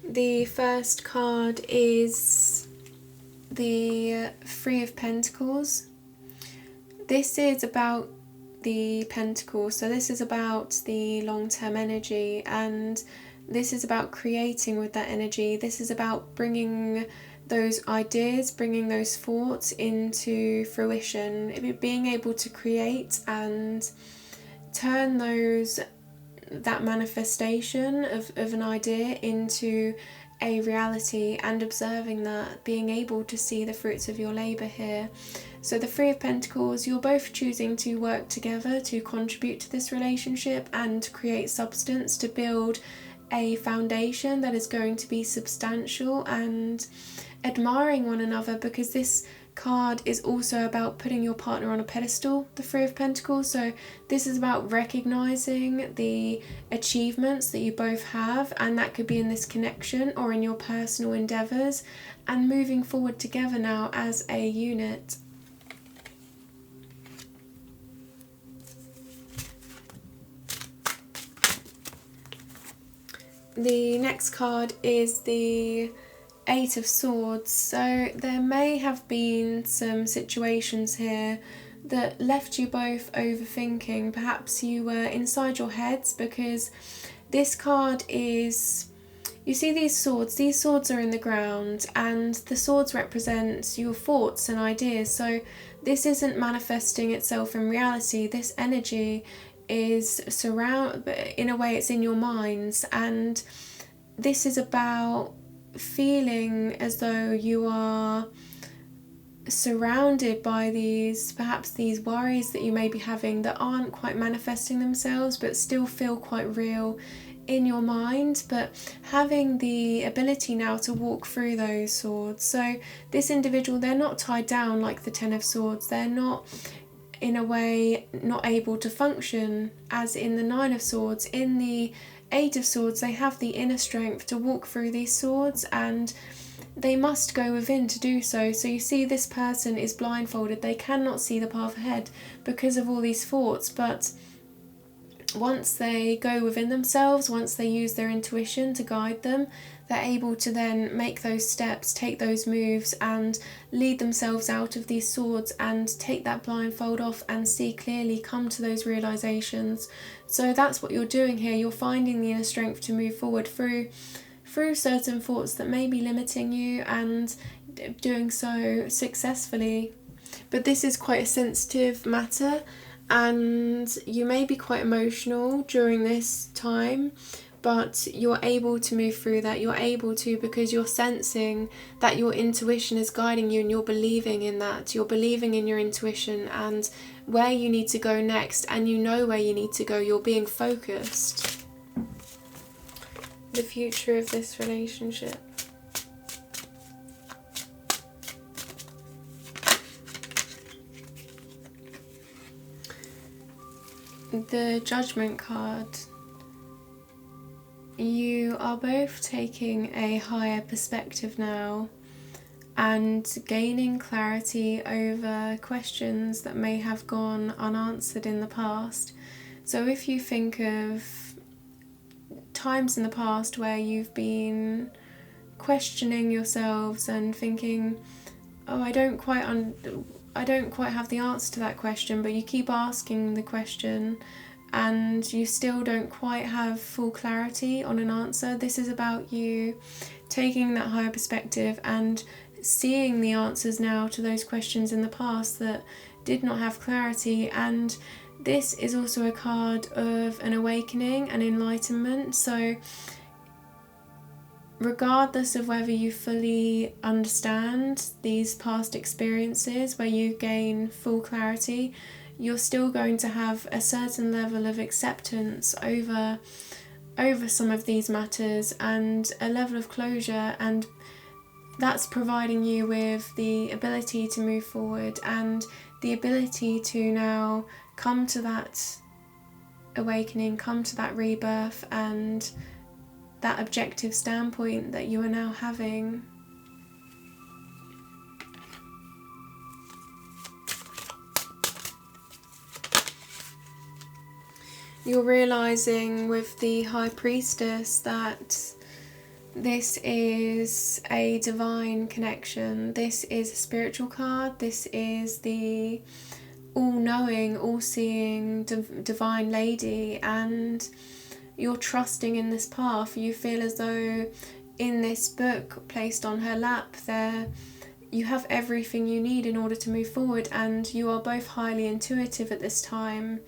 The first card is the Three of Pentacles. This is about the Pentacles, so this is about the long-term energy, and this is about creating with that energy. This is about bringing those ideas, bringing those thoughts into fruition, being able to create and turn that manifestation of an idea into a reality, and observing that, being able to see the fruits of your labour here. So the Three of Pentacles, you're both choosing to work together to contribute to this relationship and to create substance, to build a foundation that is going to be substantial, and admiring one another, because this card is also about putting your partner on a pedestal, the Three of Pentacles. So this is about recognizing the achievements that you both have, and that could be in this connection or in your personal endeavors, and moving forward together now as a unit. The next card is the Eight of Swords. So there may have been some situations here that left you both overthinking. Perhaps you were inside your heads, because this card is, you see these swords are in the ground, and the swords represent your thoughts and ideas. So this isn't manifesting itself in reality. This energy is in a way it's in your minds, and this is about feeling as though you are surrounded by perhaps these worries that you may be having that aren't quite manifesting themselves but still feel quite real in your mind, but having the ability now to walk through those swords. So this individual, they're not tied down like the Ten of Swords. They're not, in a way, not able to function as in the Nine of Swords. In the Eight of Swords, they have the inner strength to walk through these swords, and they must go within to do so. So you see this person is blindfolded. They cannot see the path ahead because of all these thoughts, but once they go within themselves, once they use their intuition to guide them, they're able to then make those steps, take those moves, and lead themselves out of these swords and take that blindfold off and see clearly, come to those realizations. So that's what you're doing here. You're finding the inner strength to move forward through certain thoughts that may be limiting you, and doing so successfully. But this is quite a sensitive matter, and you may be quite emotional during this time, but you're able to move through that. You're able to, because you're sensing that your intuition is guiding you, and you're believing in that. You're believing in your intuition and where you need to go next, and you know where you need to go. You're being focused. The future of this relationship. The Judgment card. You are both taking a higher perspective now and gaining clarity over questions that may have gone unanswered in the past. So if you think of times in the past where you've been questioning yourselves and thinking, oh, I don't quite have the answer to that question, but you keep asking the question and you still don't quite have full clarity on an answer. This is about you taking that higher perspective and seeing the answers now to those questions in the past that did not have clarity. And this is also a card of an awakening and enlightenment. So regardless of whether you fully understand these past experiences where you gain full clarity, you're still going to have a certain level of acceptance over some of these matters and a level of closure, and that's providing you with the ability to move forward and the ability to now come to that awakening, come to that rebirth and that objective standpoint that you are now having. You're realizing with the High Priestess that this is a divine connection. This is a spiritual card. This is the all-knowing, all-seeing divine lady, and you're trusting in this path. You feel as though in this book placed on her lap, there you have everything you need in order to move forward, and you are both highly intuitive at this time.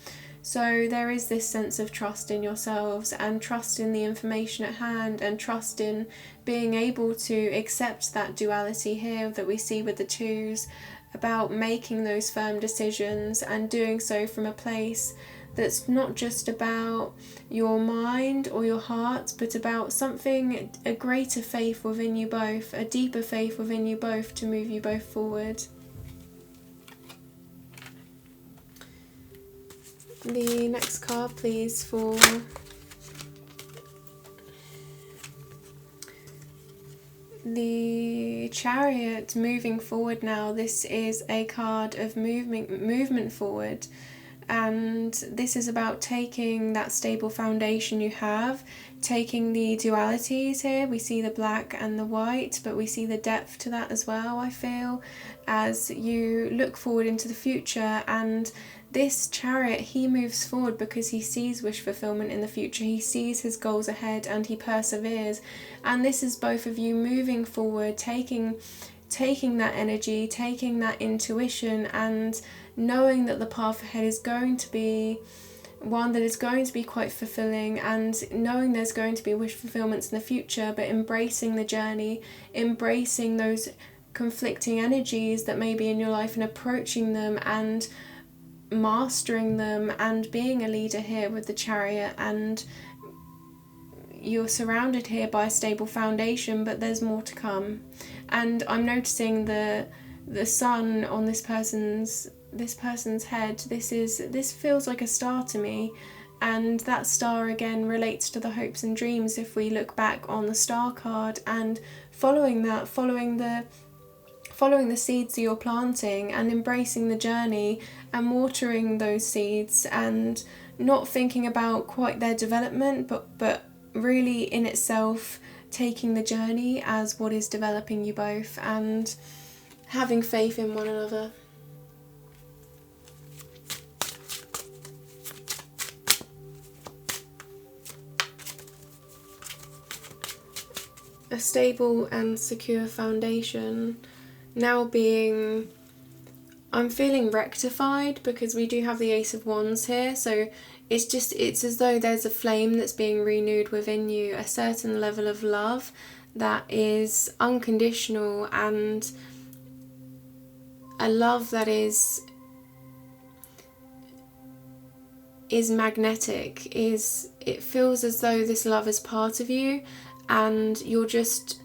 So there is this sense of trust in yourselves and trust in the information at hand and trust in being able to accept that duality here that we see with the twos, about making those firm decisions and doing so from a place that's not just about your mind or your heart, but about something, a greater faith within you both, a deeper faith within you both to move you both forward. The next card, please, for the Chariot. Moving forward now. This is a card of movement forward, and this is about taking that stable foundation you have, taking the dualities here. We see the black and the white, but we see the depth to that as well, I feel, as you look forward into the future. And this Chariot, he moves forward because he sees wish fulfillment in the future. He sees his goals ahead and he perseveres. And this is both of you moving forward, taking that energy, taking that intuition, and knowing that the path ahead is going to be one that is going to be quite fulfilling, and knowing there's going to be wish fulfillments in the future, but embracing the journey, embracing those conflicting energies that may be in your life and approaching them and mastering them, and being a leader here with the Chariot. And you're surrounded here by a stable foundation, but there's more to come. And I'm noticing the sun on this person's head. This feels like a star to me, and that star again relates to the hopes and dreams if we look back on the star card, and following the seeds you're planting and embracing the journey and watering those seeds, and not thinking about quite their development, but really in itself taking the journey as what is developing you both, and having faith in one another. A stable and secure foundation now being, I'm feeling rectified, because we do have the Ace of Wands here, so it's as though there's a flame that's being renewed within you, a certain level of love that is unconditional, and a love that is magnetic. It feels as though this love is part of you, and you're just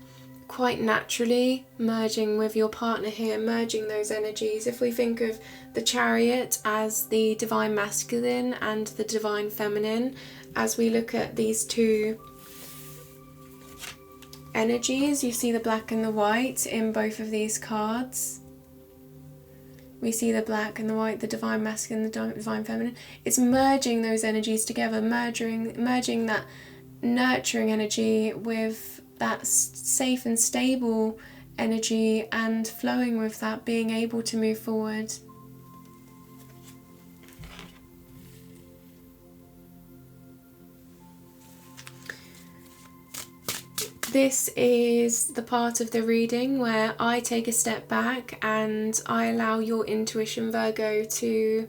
quite naturally merging with your partner here, merging those energies. If we think of the Chariot as the divine masculine and the divine feminine, as we look at these two energies, you see the black and the white in both of these cards. We see the black and the white, the divine masculine, the divine feminine. It's merging those energies together, merging that nurturing energy with that safe and stable energy, and flowing with that, being able to move forward. This is the part of the reading where I take a step back and I allow your intuition, Virgo, to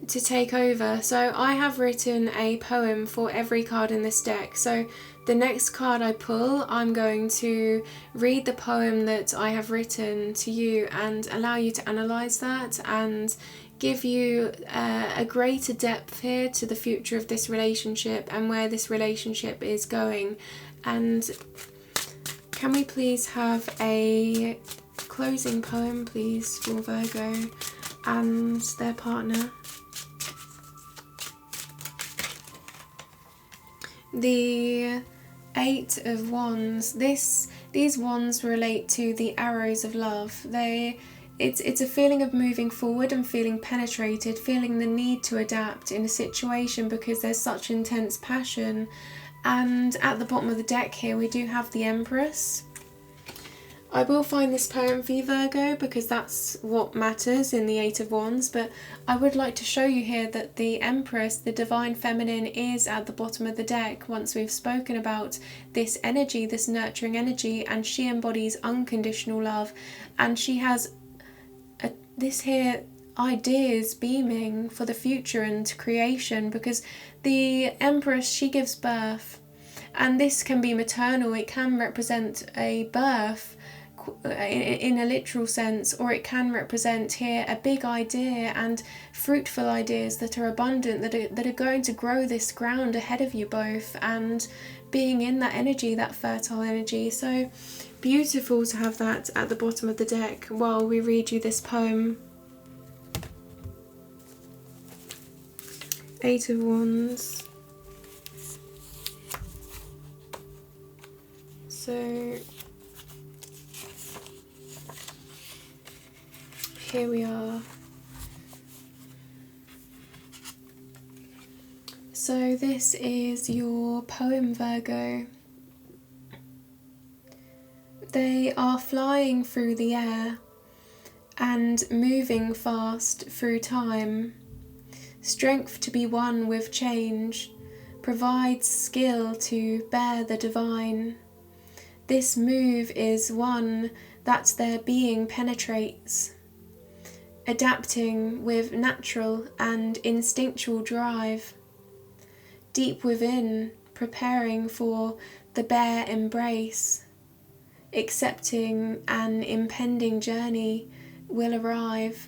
take over. So I have written a poem for every card in this deck. So the next card I pull, I'm going to read the poem that I have written to you and allow you to analyse that and give you a greater depth here to the future of this relationship and where this relationship is going. And can we please have a closing poem, please, for Virgo and their partner? The Eight of Wands. These wands relate to the arrows of love. It's a feeling of moving forward and feeling penetrated, feeling the need to adapt in a situation because there's such intense passion. And at the bottom of the deck here we do have the Empress. I will find this poem for you, Virgo, because that's what matters in the Eight of Wands, but I would like to show you here that the Empress, the Divine Feminine, is at the bottom of the deck once we've spoken about this energy, this nurturing energy, and she embodies unconditional love, and she has this here ideas beaming for the future and creation, because the Empress, she gives birth, and this can be maternal, it can represent a birth in a literal sense, or it can represent here a big idea and fruitful ideas that are abundant, that are going to grow this ground ahead of you both, and being in that energy, that fertile energy. So beautiful to have that at the bottom of the deck while we read you this poem. Eight of Wands. So here we are. So this is your poem, Virgo. They are flying through the air and moving fast through time. Strength to be one with change provides skill to bear the divine. This move is one that their being penetrates, adapting with natural and instinctual drive. Deep within, preparing for the bare embrace, accepting an impending journey will arrive.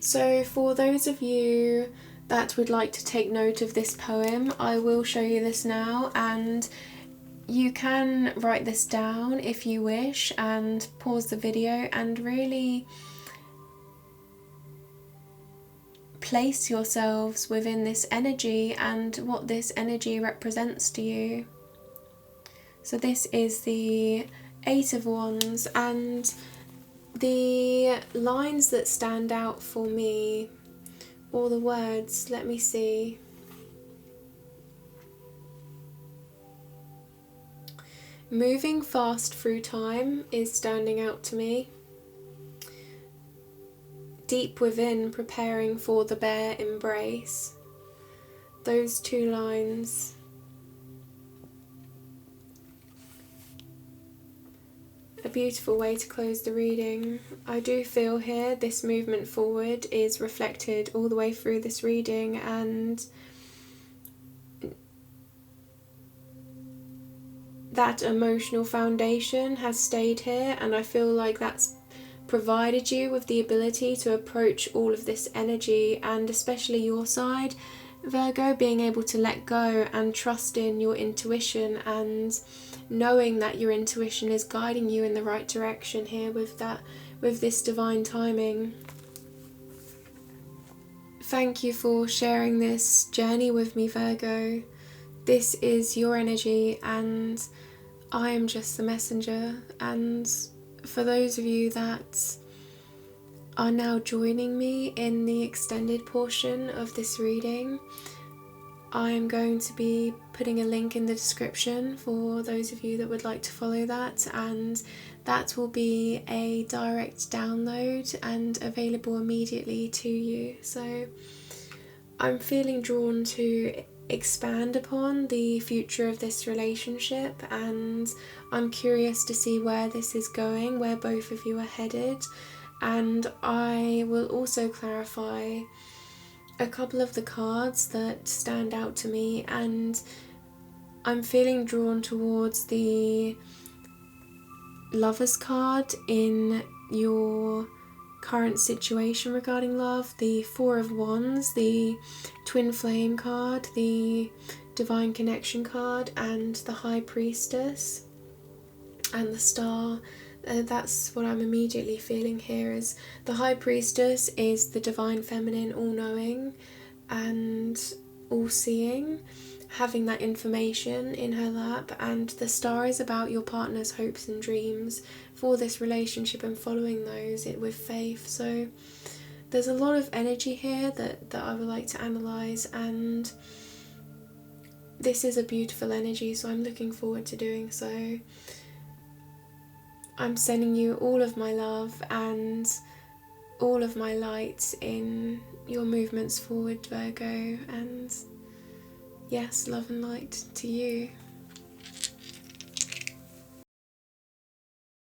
So for those of you that would like to take note of this poem, I will show you this now, and you can write this down if you wish and pause the video and really place yourselves within this energy and what this energy represents to you. So this is the Eight of Wands, and the lines that stand out for me, or the words, let me see. Moving fast through time is standing out to me. Deep within, preparing for the bare embrace. Those two lines. A beautiful way to close the reading. I do feel here this movement forward is reflected all the way through this reading, and that emotional foundation has stayed here, and I feel like that's provided you with the ability to approach all of this energy, and especially your side, Virgo, being able to let go and trust in your intuition, and knowing that your intuition is guiding you in the right direction here with this divine timing. Thank you for sharing this journey with me, Virgo. This is your energy and I am just the messenger. And for those of you that are now joining me in the extended portion of this reading, I'm going to be putting a link in the description for those of you that would like to follow that, and that will be a direct download and available immediately to you. So I'm feeling drawn to expand upon the future of this relationship, and I'm curious to see where this is going, where both of you are headed, and I will also clarify a couple of the cards that stand out to me, and I'm feeling drawn towards the Lovers card in your current situation regarding love, the Four of Wands, the Twin Flame card, the Divine Connection card, and the High Priestess and the Star. That's what I'm immediately feeling here. Is the High Priestess is the Divine Feminine, all-knowing and all-seeing, having that information in her lap, and the Star is about your partner's hopes and dreams for this relationship and following those with faith. So there's a lot of energy here that I would like to analyse, and this is a beautiful energy, so I'm looking forward to doing so. I'm sending you all of my love and all of my light in your movements forward, Virgo, and yes, love and light to you.